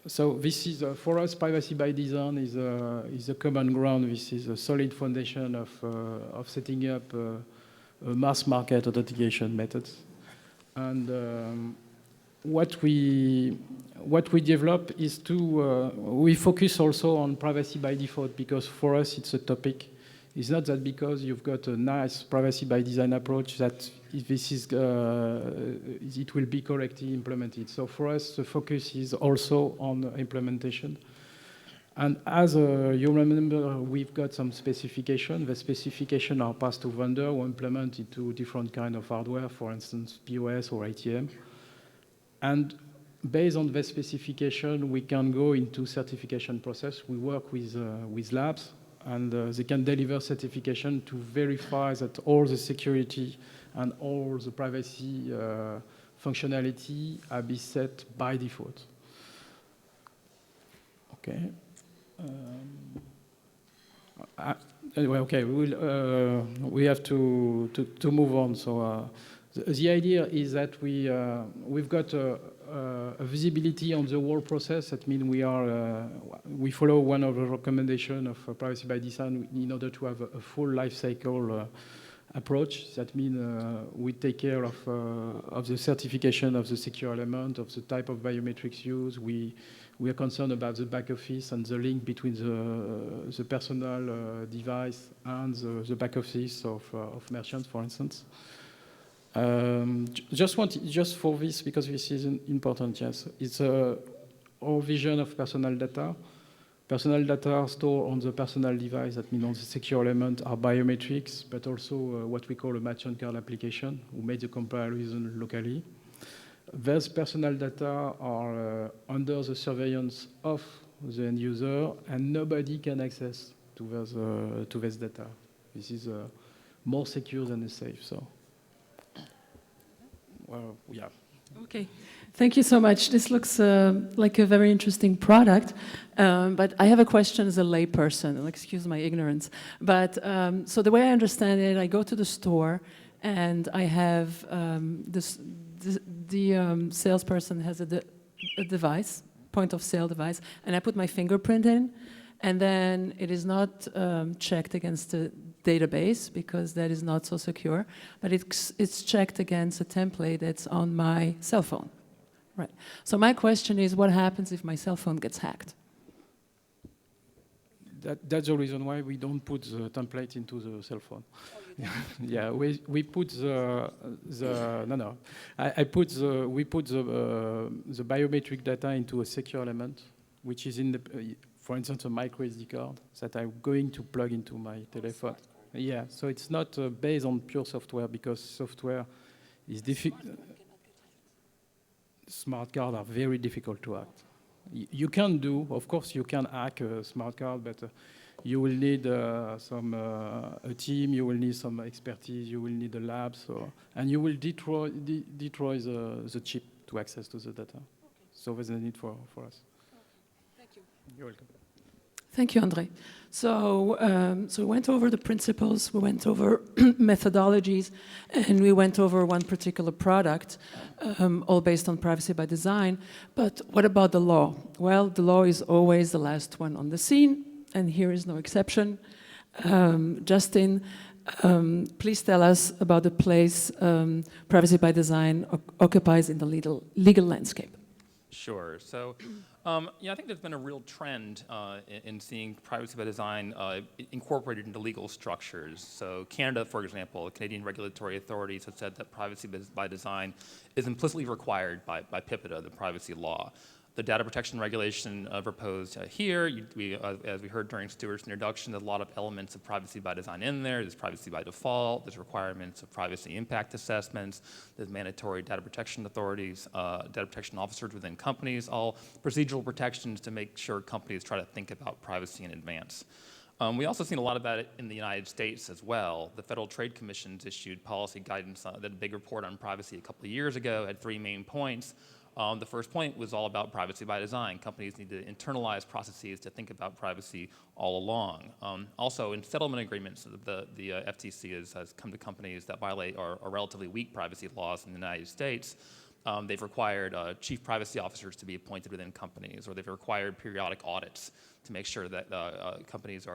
so this is, for us, privacy by design is a common ground. This is a solid foundation of setting up mass market authentication methods. And what we develop is we focus also on privacy by default, because for us it's a topic. It's not that because you've got a nice privacy by design approach that this is it will be correctly implemented. So for us, the focus is also on implementation. And as you remember, we've got some specification. The specification are passed to vendor or implemented to different kind of hardware, for instance, POS or ATM. And based on the specification, we can go into certification process. We work with labs, and they can deliver certification to verify that all the security and all the privacy functionality are be set by default. Okay. Anyway, okay, we have to move on. So the idea is that we've got a visibility on the whole process. That means we follow one of the recommendations of privacy by design in order to have a full life cycle approach. That means we take care of the certification of the secure element, of the type of biometrics used. We are concerned about the back office and the link between the personal device and the back office of merchants, for instance. Just for this, because this is important, yes. It's our vision of personal data. Personal data are stored on the personal device, that means on the secure element are biometrics, but also what we call a merchant card application, who made the comparison locally. Those personal data are under the surveillance of the end user, and nobody can access to this data. This is more secure than safe. So, well, yeah. Okay, thank you so much. This looks like a very interesting product, but I have a question as a layperson. Excuse my ignorance. But so the way I understand it, I go to the store and I have the salesperson has a device, point of sale device, and I put my fingerprint in, and then it is not checked against the database because that is not so secure, but it's checked against a template that's on my cell phone. Right. So my question is, what happens if my cell phone gets hacked? That's the reason why we don't put the template into the cell phone. Oh, yeah, we put we put the biometric data into a secure element, which is in the, for instance, a micro SD card that I'm going to plug into my telephone. Yeah, so it's not based on pure software, because software is difficult. Smart cards are very difficult to hack. You can do, of course, you can hack a smart card, but you will need a team, you will need some expertise, you will need a lab, and you will destroy the chip to access to the data. Okay. So there's a need for us. Okay. Thank you. You're welcome. Thank you, André. So, so we went over the principles, we went over methodologies, and we went over one particular product, all based on privacy by design. But what about the law? Well, the law is always the last one on the scene, and here is no exception. Justin, please tell us about the place privacy by design occupies in the legal landscape. Sure. So, I think there's been a real trend in seeing privacy by design incorporated into legal structures. So Canada, for example, Canadian regulatory authorities have said that privacy by design is implicitly required by PbD, the privacy law. The data protection regulation proposed here, as we heard during Stewart's introduction, there's a lot of elements of privacy by design in there. There's privacy by default, there's requirements of privacy impact assessments, there's mandatory data protection authorities, data protection officers within companies, all procedural protections to make sure companies try to think about privacy in advance. We also seen a lot about it in the United States as well. The Federal Trade Commission's issued policy guidance, that big report on privacy a couple of years ago had 3 main points. The first point was all about privacy by design. Companies need to internalize processes to think about privacy all along. Also, in settlement agreements, the FTC has come to companies that violate our relatively weak privacy laws in the United States. They've required chief privacy officers to be appointed within companies, or they've required periodic audits to make sure that companies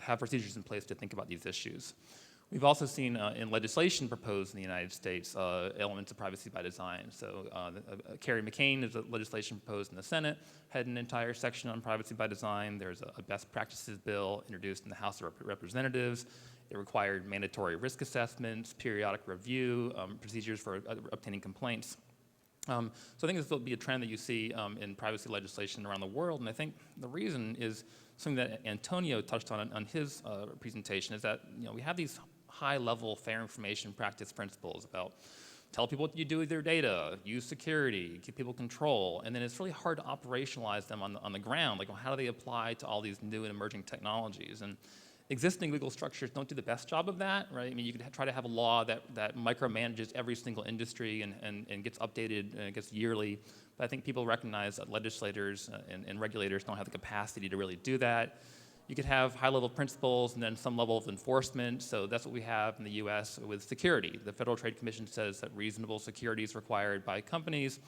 have procedures in place to think about these issues. We've also seen in legislation proposed in the United States elements of privacy by design. So Kerry McCain is a legislation proposed in the Senate, had an entire section on privacy by design. There's a best practices bill introduced in the House of Representatives. It required mandatory risk assessments, periodic review, procedures for obtaining complaints. So I think this will be a trend that you see in privacy legislation around the world, and I think the reason is something that Antonio touched on his presentation, is that we have these high-level fair information practice principles about tell people what you do with your data, use security, give people control, and then it's really hard to operationalize them on the ground. Like, how do they apply to all these new and emerging technologies? And existing legal structures don't do the best job of that, right? I mean, you could try to have a law that micromanages every single industry and gets updated and gets yearly, but I think people recognize that legislators and regulators don't have the capacity to really do that. You could have high-level principles and then some level of enforcement, so that's what we have in the US with security. The Federal Trade Commission says that reasonable security is required by companies,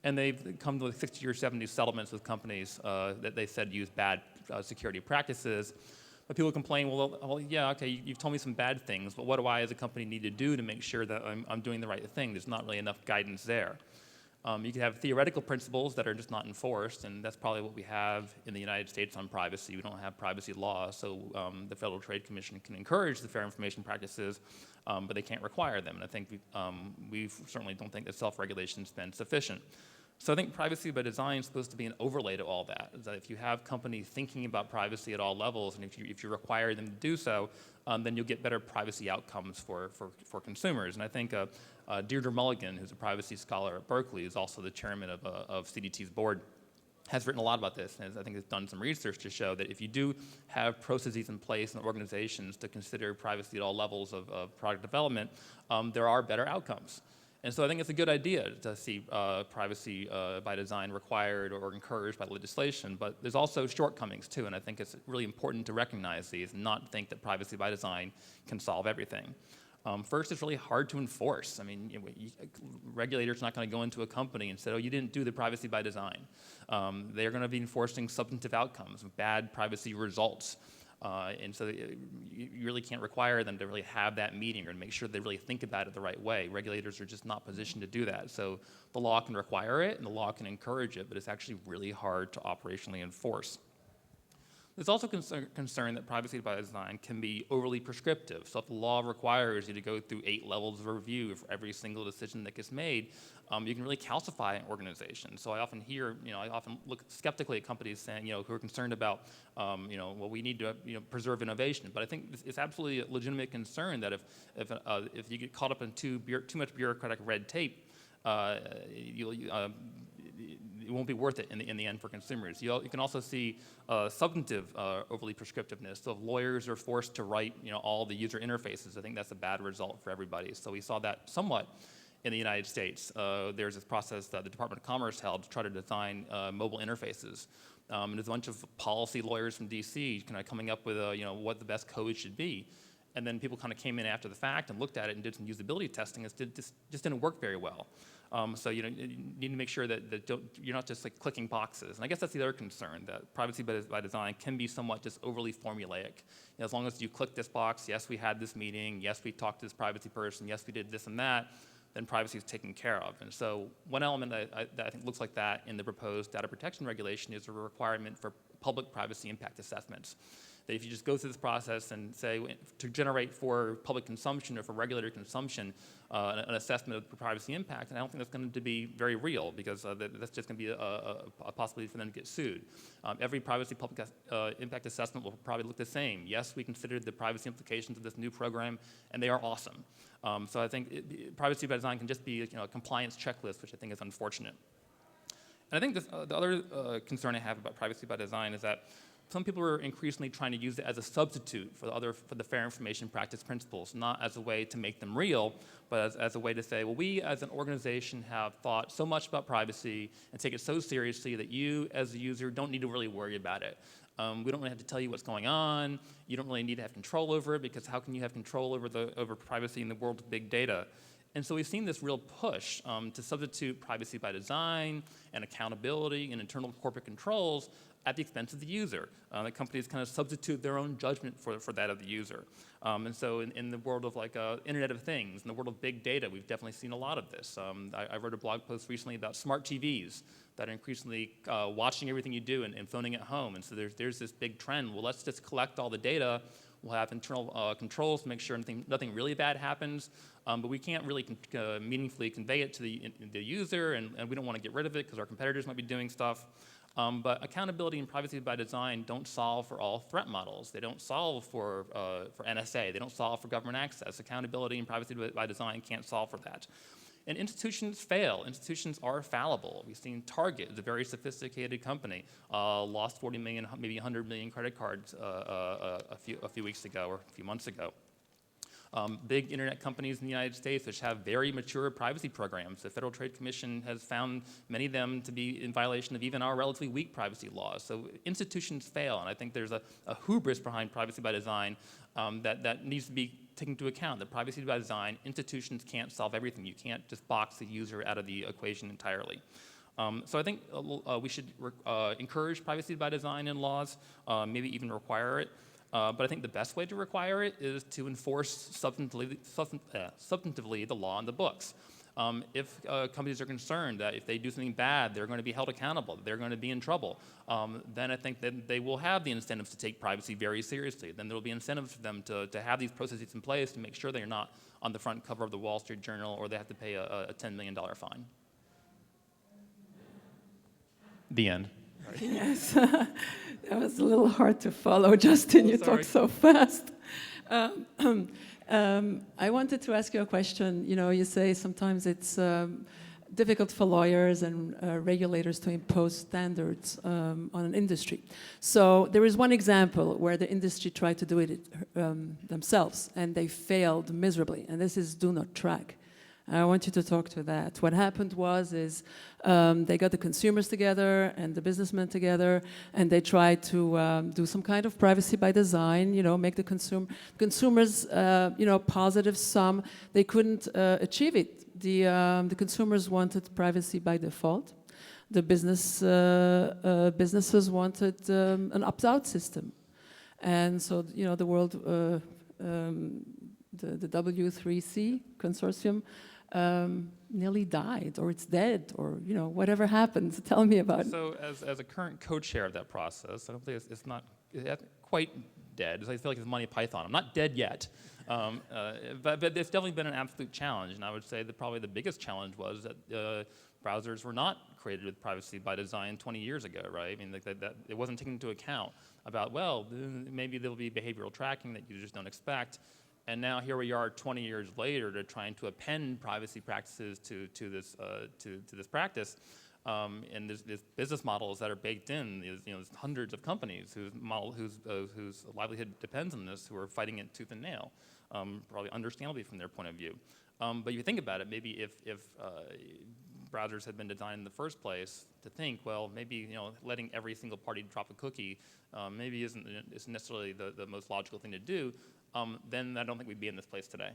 and they've come to 60 or 70 settlements with companies that they said use bad security practices. But people complain, well, yeah, okay, you've told me some bad things, but what do I as a company need to do to make sure that I'm doing the right thing? There's not really enough guidance there. You can have theoretical principles that are just not enforced, and that's probably what we have in the United States on privacy. We don't have privacy law, so the Federal Trade Commission can encourage the fair information practices, but they can't require them. And I think we certainly don't think that self-regulation's been sufficient. So I think privacy by design is supposed to be an overlay to all that. Is that if you have companies thinking about privacy at all levels, and if you require them to do so, then you'll get better privacy outcomes for consumers. And I think Deirdre Mulligan, who's a privacy scholar at Berkeley, is also the chairman of CDT's board, has written a lot about this, and I think has done some research to show that if you do have processes in place in organizations to consider privacy at all levels of product development, there are better outcomes. And so I think it's a good idea to see privacy by design required or encouraged by legislation, but there's also shortcomings too, and I think it's really important to recognize these and not think that privacy by design can solve everything. First, it's really hard to enforce. I mean, regulators are not going to go into a company and say, oh, you didn't do the privacy by design. They're going to be enforcing substantive outcomes, bad privacy results. And so you really can't require them to really have that meeting or to make sure they really think about it the right way. Regulators are just not positioned to do that. So the law can require it and the law can encourage it, but it's actually really hard to operationally enforce. There's also concern that privacy by design can be overly prescriptive. So if the law requires you to go through 8 levels of review for every single decision that gets made, you can really calcify an organization. So I often hear, I often look skeptically at companies saying, who are concerned about, well, we need to, preserve innovation. But I think it's absolutely a legitimate concern that if you get caught up in too much bureaucratic red tape, it won't be worth it in the end for consumers. You can also see substantive overly prescriptiveness. So if lawyers are forced to write all the user interfaces, I think that's a bad result for everybody. So we saw that somewhat in the United States. There's this process that the Department of Commerce held to try to design mobile interfaces. And there's a bunch of policy lawyers from DC kind of coming up with what the best code should be. And then people kind of came in after the fact and looked at it and did some usability testing. It just didn't work very well. So you need to make sure that you're not just like clicking boxes. And I guess that's the other concern, that privacy by design can be somewhat just overly formulaic. As long as you click this box, yes, we had this meeting, yes, we talked to this privacy person, yes, we did this and that, then privacy is taken care of. And so one element that I think looks like that in the proposed data protection regulation is a requirement for public privacy impact assessments. That if you just go through this process and say, to generate for public consumption or for regulator consumption an assessment of the privacy impact, and I don't think that's going to be very real, because that's just going to be a possibility for them to get sued. Every privacy public impact assessment will probably look the same. Yes, we considered the privacy implications of this new program, and they are awesome. So I think privacy by design can just be a compliance checklist, which I think is unfortunate. And I think the other concern I have about privacy by design is that some people are increasingly trying to use it as a substitute for the fair information practice principles, not as a way to make them real, but as a way to say, well, we as an organization have thought so much about privacy and take it so seriously that you as a user don't need to really worry about it. We don't really have to tell you what's going on. You don't really need to have control over it, because how can you have control over privacy in the world of big data? And so we've seen this real push to substitute privacy by design and accountability and internal corporate controls at the expense of the user. The companies kind of substitute their own judgment for that of the user. And so in the world of like Internet of Things, in the world of big data, we've definitely seen a lot of this. I wrote a blog post recently about smart TVs that are increasingly watching everything you do and phoning it home. And so there's this big trend. Well, let's just collect all the data. We'll have internal controls to make sure nothing really bad happens, but we can't really meaningfully convey it to the user, and we don't want to get rid of it because our competitors might be doing stuff. But accountability and privacy by design don't solve for all threat models. They don't solve for NSA. They don't solve for government access. Accountability and privacy by design can't solve for that. And institutions fail. Institutions are fallible. We've seen Target, the very sophisticated company, lost 40 million, maybe 100 million credit cards a few weeks ago or a few months ago. Big internet companies in the United States which have very mature privacy programs. The Federal Trade Commission has found many of them to be in violation of even our relatively weak privacy laws. So institutions fail, and I think there's a hubris behind privacy by design that needs to be taken into account. That privacy by design, institutions can't solve everything. You can't just box the user out of the equation entirely. So I think we should encourage privacy by design in laws, maybe even require it. But I think the best way to require it is to enforce substantively the law in the books. If companies are concerned that if they do something bad, they're going to be held accountable, they're going to be in trouble, then I think that they will have the incentives to take privacy very seriously. Then there will be incentives for them to have these processes in place to make sure they're not on the front cover of the Wall Street Journal or they have to pay a $10 million fine. The end. Yes, that was a little hard to follow, Justin. You talk so fast. I wanted to ask you a question. You know, you say sometimes it's difficult for lawyers and regulators to impose standards on an industry. So there is one example where the industry tried to do it themselves, and they failed miserably, and this is do not track. I want you to talk to that. What happened was they got the consumers together and the businessmen together, and they tried to do some kind of privacy by design, you know, make the consumers, you know, positive sum. They couldn't achieve it. The consumers wanted privacy by default. The businesses wanted an opt-out system. And so, you know, the world, the W3C consortium, nearly died, or it's dead, or you know, whatever happens. Tell me about it. So, as a current co-chair of that process, I don't think it's not quite dead. I feel like it's Monty Python. I'm not dead yet, but it's definitely been an absolute challenge. And I would say that probably the biggest challenge was that browsers were not created with privacy by design 20 years ago, right? I mean, that it wasn't taken into account about, well, maybe there'll be behavioral tracking that users don't expect. And now here we are 20 years later to trying to append privacy practices to this practice, and there's business models that are baked in. There's hundreds of companies whose livelihood depends on this, who are fighting it tooth and nail, probably understandably from their point of view. But you think about it, maybe if browsers had been designed in the first place to think, well, maybe letting every single party drop a cookie maybe isn't necessarily the most logical thing to do. Then I don't think we'd be in this place today.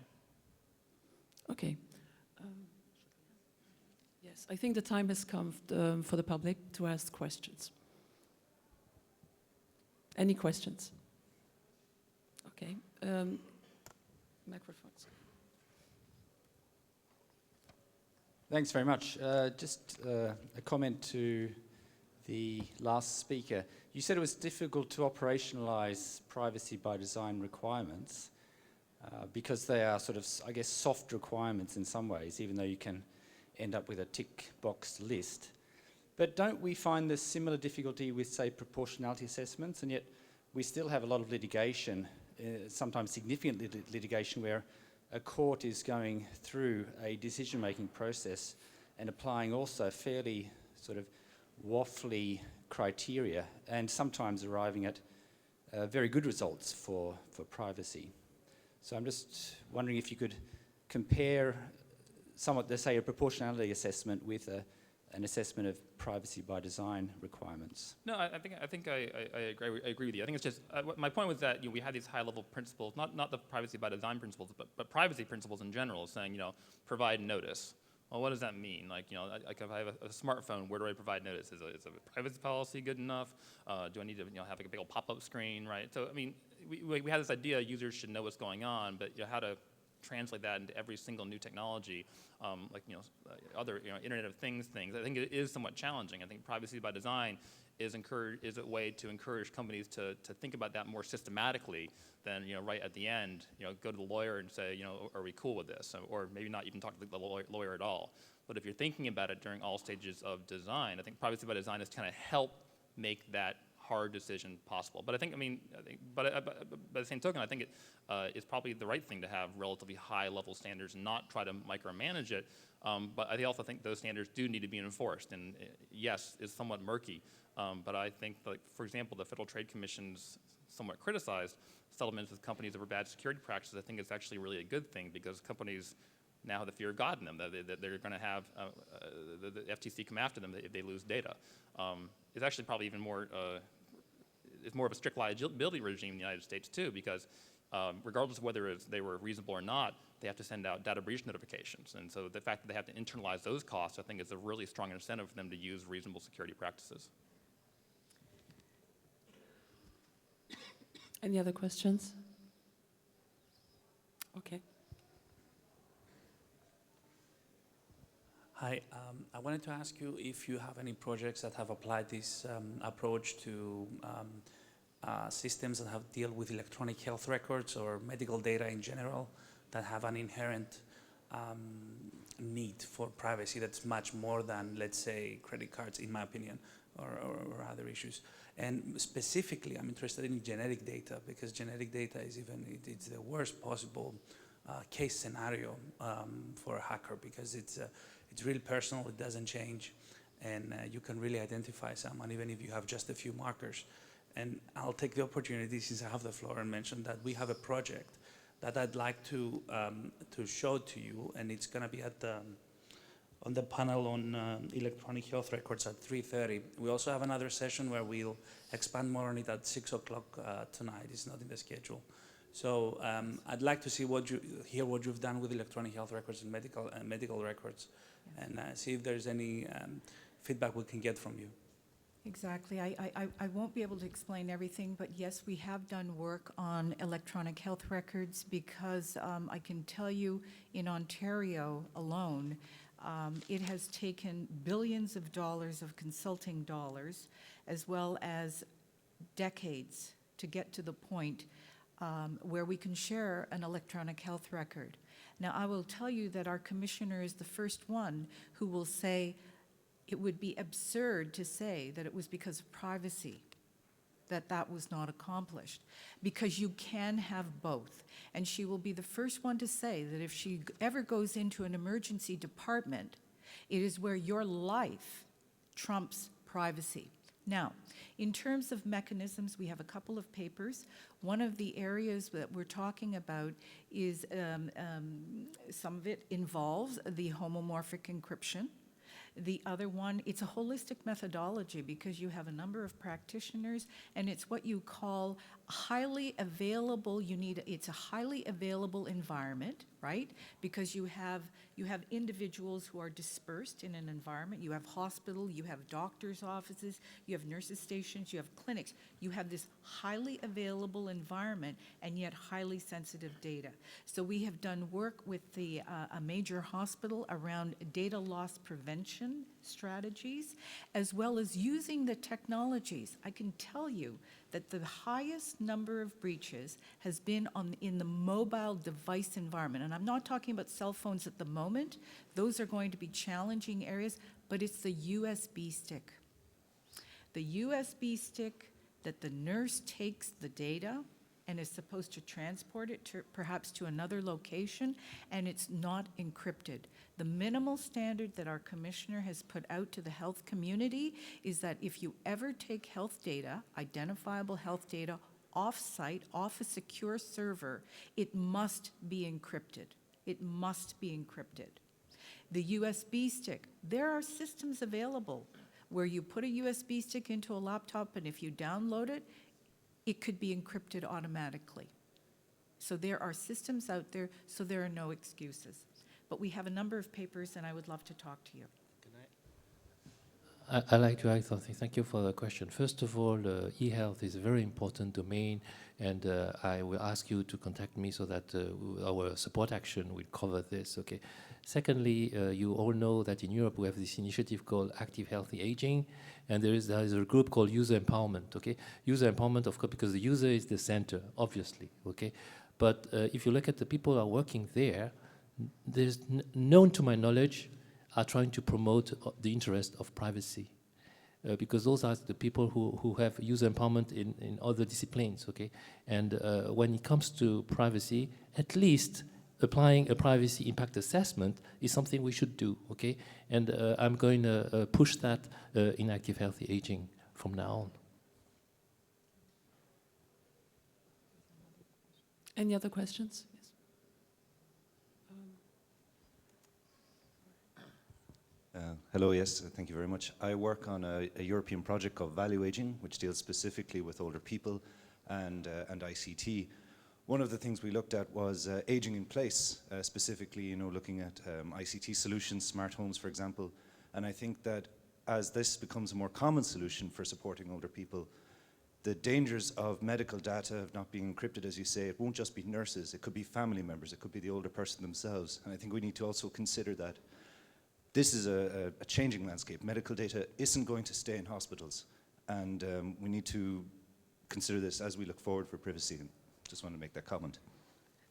Okay. Yes, I think the time has come for the public to ask questions. Any questions? Okay. Microphones. Thanks very much. Just a comment to the last speaker. You said it was difficult to operationalize privacy by design requirements because they are sort of, I guess, soft requirements in some ways, even though you can end up with a tick box list. But don't we find this similar difficulty with, say, proportionality assessments, and yet we still have a lot of litigation, sometimes significant litigation, where a court is going through a decision-making process and applying also fairly sort of waffly criteria and sometimes arriving at very good results for privacy. So I'm just wondering if you could compare somewhat, let's say, a proportionality assessment with an assessment of privacy by design requirements. No, I think I agree with you. I think it's just my point was that we had these high-level principles, not the privacy by design principles, but privacy principles in general, saying provide notice. Well, what does that mean? Like like if I have a smartphone, where do I provide notice? Is a privacy policy good enough? Do I need to have like a big old pop-up screen, right? So I mean, we had this idea users should know what's going on, but how to translate that into every single new technology, like other Internet of Things. I think it is somewhat challenging. I think privacy by design is a way to encourage companies to think about that more systematically than right at the end go to the lawyer and say are we cool with this, or maybe not even talk to the lawyer at all. But if you're thinking about it during all stages of design, I think privacy by design is kind of help make that hard decision possible. But but by the same token, I think it is probably the right thing to have relatively high level standards and not try to micromanage it. But I also think those standards do need to be enforced. And yes, it's somewhat murky. But I think, like, for example, the Federal Trade Commission's somewhat criticized settlements with companies over bad security practices. I think it's actually really a good thing because companies now have the fear of God in them, that they're going to have the FTC come after them if they lose data. It's actually probably even more, it's more of a strict liability regime in the United States too, because regardless of whether they were reasonable or not, they have to send out data breach notifications. And so the fact that they have to internalize those costs, I think, is a really strong incentive for them to use reasonable security practices. Any other questions? Okay. Hi, I wanted to ask you if you have any projects that have applied this approach to systems that have deal with electronic health records or medical data in general that have an inherent need for privacy that's much more than, let's say, credit cards, in my opinion, or other issues. And specifically, I'm interested in genetic data because genetic data is it's the worst possible case scenario for a hacker because it's really personal, it doesn't change, and you can really identify someone even if you have just a few markers. And I'll take the opportunity, since I have the floor, and mention that we have a project that I'd like to show to you, and it's going to be at on the panel on electronic health records at 3:30. We also have another session where we'll expand more on it at 6 o'clock tonight. It's not in the schedule. So I'd like to see hear what you've done with electronic health records and medical records, and see if there's any feedback we can get from you. Exactly. I won't be able to explain everything, but yes, we have done work on electronic health records because I can tell you in Ontario alone, it has taken billions of dollars of consulting dollars as well as decades to get to the point where we can share an electronic health record. Now, I will tell you that our commissioner is the first one who will say it would be absurd to say that it was because of privacy that was not accomplished, because you can have both. And she will be the first one to say that if she ever goes into an emergency department, it is where your life trumps privacy. Now, in terms of mechanisms, we have a couple of papers. One of the areas that we're talking about is some of it involves the homomorphic encryption. The other one, it's a holistic methodology because you have a number of practitioners, and it's what you call highly available. It's a highly available environment, right? Because you have individuals who are dispersed in an environment. You have hospital, you have doctors' offices, you have nurses' stations, you have clinics. You have this highly available environment and yet highly sensitive data. So we have done work with a major hospital around data loss prevention strategies, as well as using the technologies. I can tell you that the highest number of breaches has been in the mobile device environment. And I'm not talking about cell phones at the moment. Those are going to be challenging areas, but it's the USB stick. The USB stick that the nurse takes the data and is supposed to transport it to perhaps to another location, and it's not encrypted. The minimal standard that our commissioner has put out to the health community is that if you ever take health data, identifiable health data, off-site, off a secure server, it must be encrypted. It must be encrypted. The USB stick, there are systems available where you put a USB stick into a laptop, and if you download it, it could be encrypted automatically. So there are systems out there, so there are no excuses. But we have a number of papers, and I would love to talk to you. I'd like to add something. Thank you for the question. First of all, e-health is a very important domain, and I will ask you to contact me so that our support action will cover this, okay? Secondly, you all know that in Europe we have this initiative called Active Healthy Aging, and there is a group called User Empowerment, okay? User Empowerment, of course, because the user is the center, obviously, okay? But if you look at the people who are working there, there's known to my knowledge, are trying to promote the interest of privacy. Because those are the people who have user empowerment in other disciplines, okay? And when it comes to privacy, at least applying a privacy impact assessment is something we should do, okay? And I'm going to push that in Active Healthy Aging from now on. Any other questions? Hello, yes, thank you very much. I work on a European project called Value Aging, which deals specifically with older people and ICT. One of the things we looked at was aging in place, specifically, looking at ICT solutions, smart homes, for example. And I think that as this becomes a more common solution for supporting older people, the dangers of medical data of not being encrypted, as you say, it won't just be nurses, it could be family members, it could be the older person themselves. And I think we need to also consider that this is a changing landscape. Medical data isn't going to stay in hospitals, and we need to consider this as we look forward for privacy. And just want to make that comment.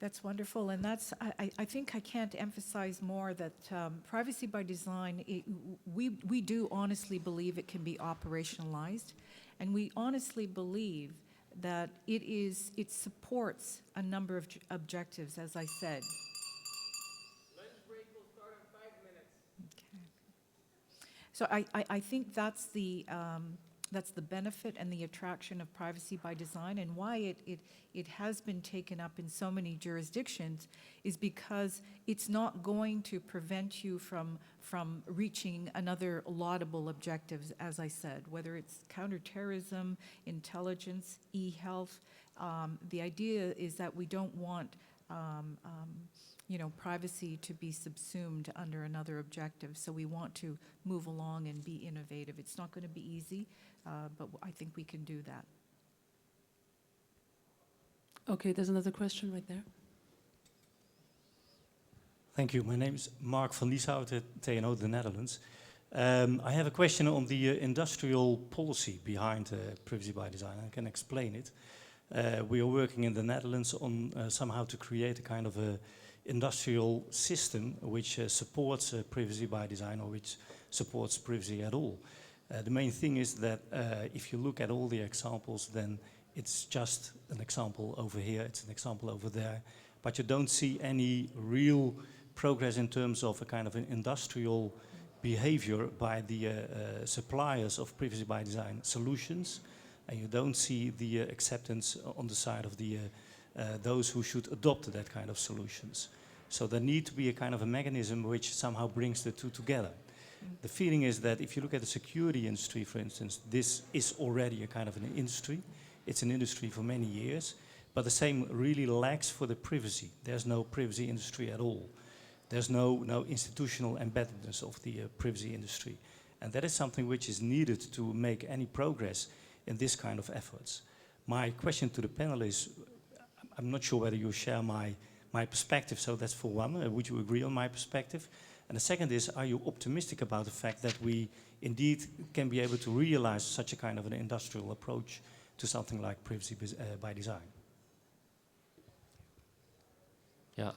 That's wonderful, and I think I can't emphasize more that privacy by design, we do honestly believe it can be operationalized, and we honestly believe that it supports a number of objectives, as I said. So I think that's the benefit and the attraction of privacy by design, and why it has been taken up in so many jurisdictions is because it's not going to prevent you from reaching another laudable objectives, as I said, whether it's counterterrorism, intelligence, e-health. The idea is that we don't want privacy to be subsumed under another objective. So we want to move along and be innovative. It's not going to be easy, but I think we can do that. Okay, there's another question right there. Thank you. My name is Mark van Lieshout at TNO, the Netherlands. I have a question on the industrial policy behind privacy by design. I can explain it. We are working in the Netherlands on somehow to create a kind of a industrial system which supports privacy by design, or which supports privacy at all. The main thing is that if you look at all the examples, then it's just an example over here, it's an example over there, but you don't see any real progress in terms of a kind of an industrial behavior by the suppliers of privacy by design solutions, and you don't see the acceptance on the side of the those who should adopt that kind of solutions. So there needs to be a kind of a mechanism which somehow brings the two together. The feeling is that if you look at the security industry, for instance, this is already a kind of an industry. It's an industry for many years, but the same really lacks for the privacy. There's no privacy industry at all. There's no institutional embeddedness of the privacy industry. And that is something which is needed to make any progress in this kind of efforts. My question to the panel is, I'm not sure whether you share my perspective, so that's for one. Would you agree on my perspective? And the second is, are you optimistic about the fact that we indeed can be able to realize such a kind of an industrial approach to something like privacy by design? Yeah,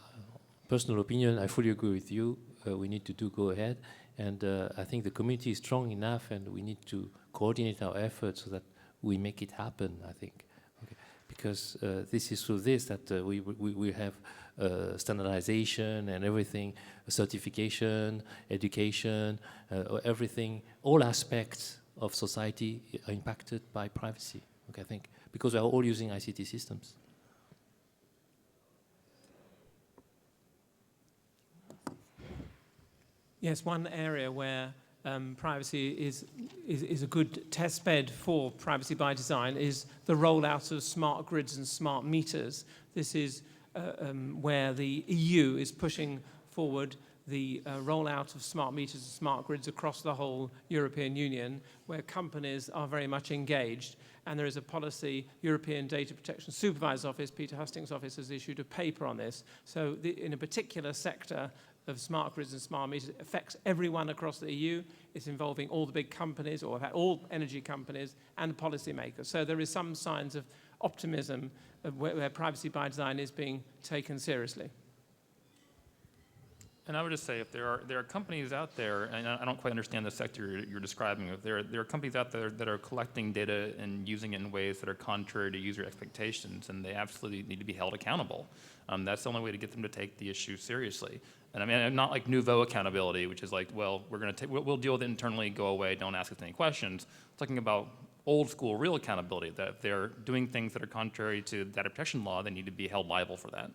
personal opinion, I fully agree with you. We need to go ahead. And I think the community is strong enough, and we need to coordinate our efforts so that we make it happen, I think. Okay. because this is through this that we have standardization and everything, certification, education, everything, all aspects of society are impacted by privacy. Okay, I think because we are all using ICT systems. Yes, one area where privacy is a good test bed for privacy by design is the rollout of smart grids and smart meters. This is where the EU is pushing forward the rollout of smart meters and smart grids across the whole European Union, where companies are very much engaged. And there is a policy, European Data Protection Supervisor's Office, Peter Husting's office, has issued a paper on this. So in a particular sector of smart grids and smart meters, it affects everyone across the EU. It's involving all the big companies, or in fact all energy companies and policymakers. So there is some signs of optimism of where privacy by design is being taken seriously. And I would just say, if there are companies out there, and I don't quite understand the sector you're describing, if there are companies out there that are collecting data and using it in ways that are contrary to user expectations, and they absolutely need to be held accountable. That's the only way to get them to take the issue seriously. And I mean, not like nouveau accountability, which is like, well, we'll deal with it internally, go away, don't ask us any questions. I'm talking about old school, real accountability, that if they're doing things that are contrary to data protection law, they need to be held liable for that.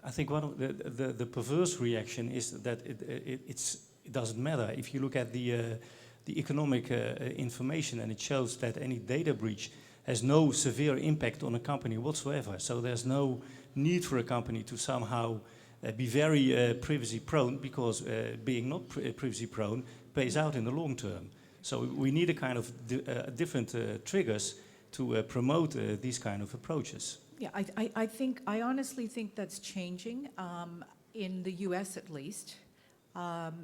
I think one of the perverse reaction is that it doesn't matter. If you look at the economic information, and it shows that any data breach has no severe impact on a company whatsoever. So there's no need for a company to somehow be very privacy prone, because being not privacy prone pays out in the long term. So we need a kind of different triggers to promote these kind of approaches. Yeah, I honestly think that's changing, in the US at least.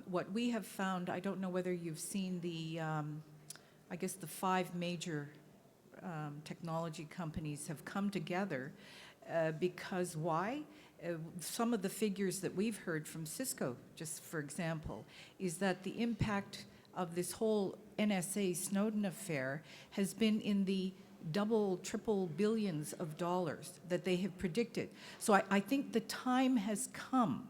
What we have found, I don't know whether you've seen the, I guess the 5 major technology companies have come together because why? Some of the figures that we've heard from Cisco, just for example, is that the impact of this whole NSA Snowden affair has been in the double, triple billions of dollars that they have predicted. So I think the time has come.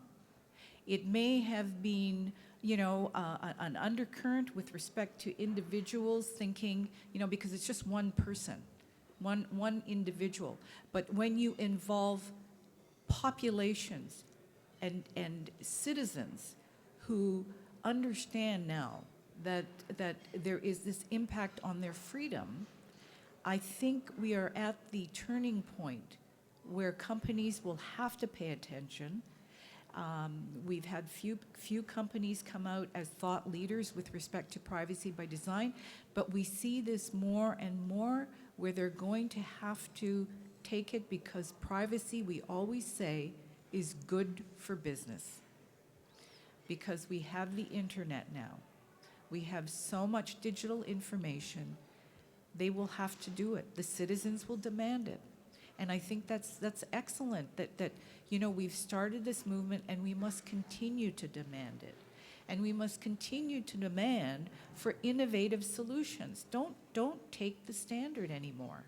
It may have been, you know, an undercurrent with respect to individuals thinking, you know, because it's just one person, one individual. But when you involve populations and citizens who understand now that there is this impact on their freedom, I think we are at the turning point where companies will have to pay attention. We've had few companies come out as thought leaders with respect to privacy by design, but we see this more and more where they're going to have to take it, because privacy, we always say, is good for business. Because we have the internet now. We have so much digital information. They will have to do it. The citizens will demand it. And I think that's excellent that you know, we've started this movement, and we must continue to demand it. And we must continue to demand for innovative solutions. Don't take the standard anymore.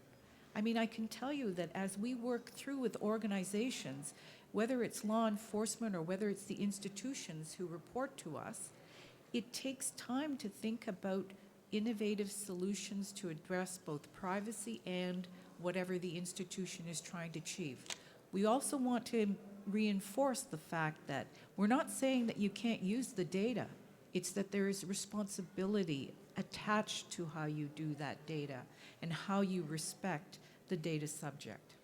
I mean, I can tell you that as we work through with organizations, whether it's law enforcement or whether it's the institutions who report to us, it takes time to think about innovative solutions to address both privacy and whatever the institution is trying to achieve. We also want to reinforce the fact that we're not saying that you can't use the data. It's that there is responsibility attached to how you do that data and how you respect the data subject.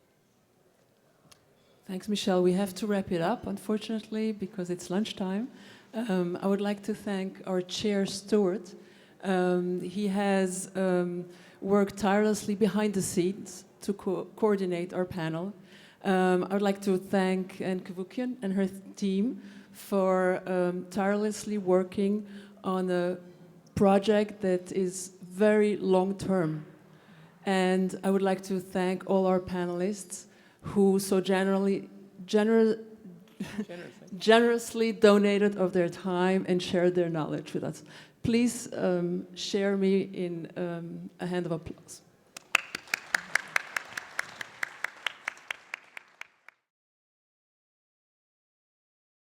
Thanks, Michelle. We have to wrap it up, unfortunately, because it's lunchtime. I would like to thank our chair, Stewart. He has worked tirelessly behind the scenes to coordinate our panel. I would like to thank Cavoukian and her team for tirelessly working on a project that is very long-term. And I would like to thank all our panelists who so generously donated of their time and shared their knowledge with us. Please share me in a hand of applause.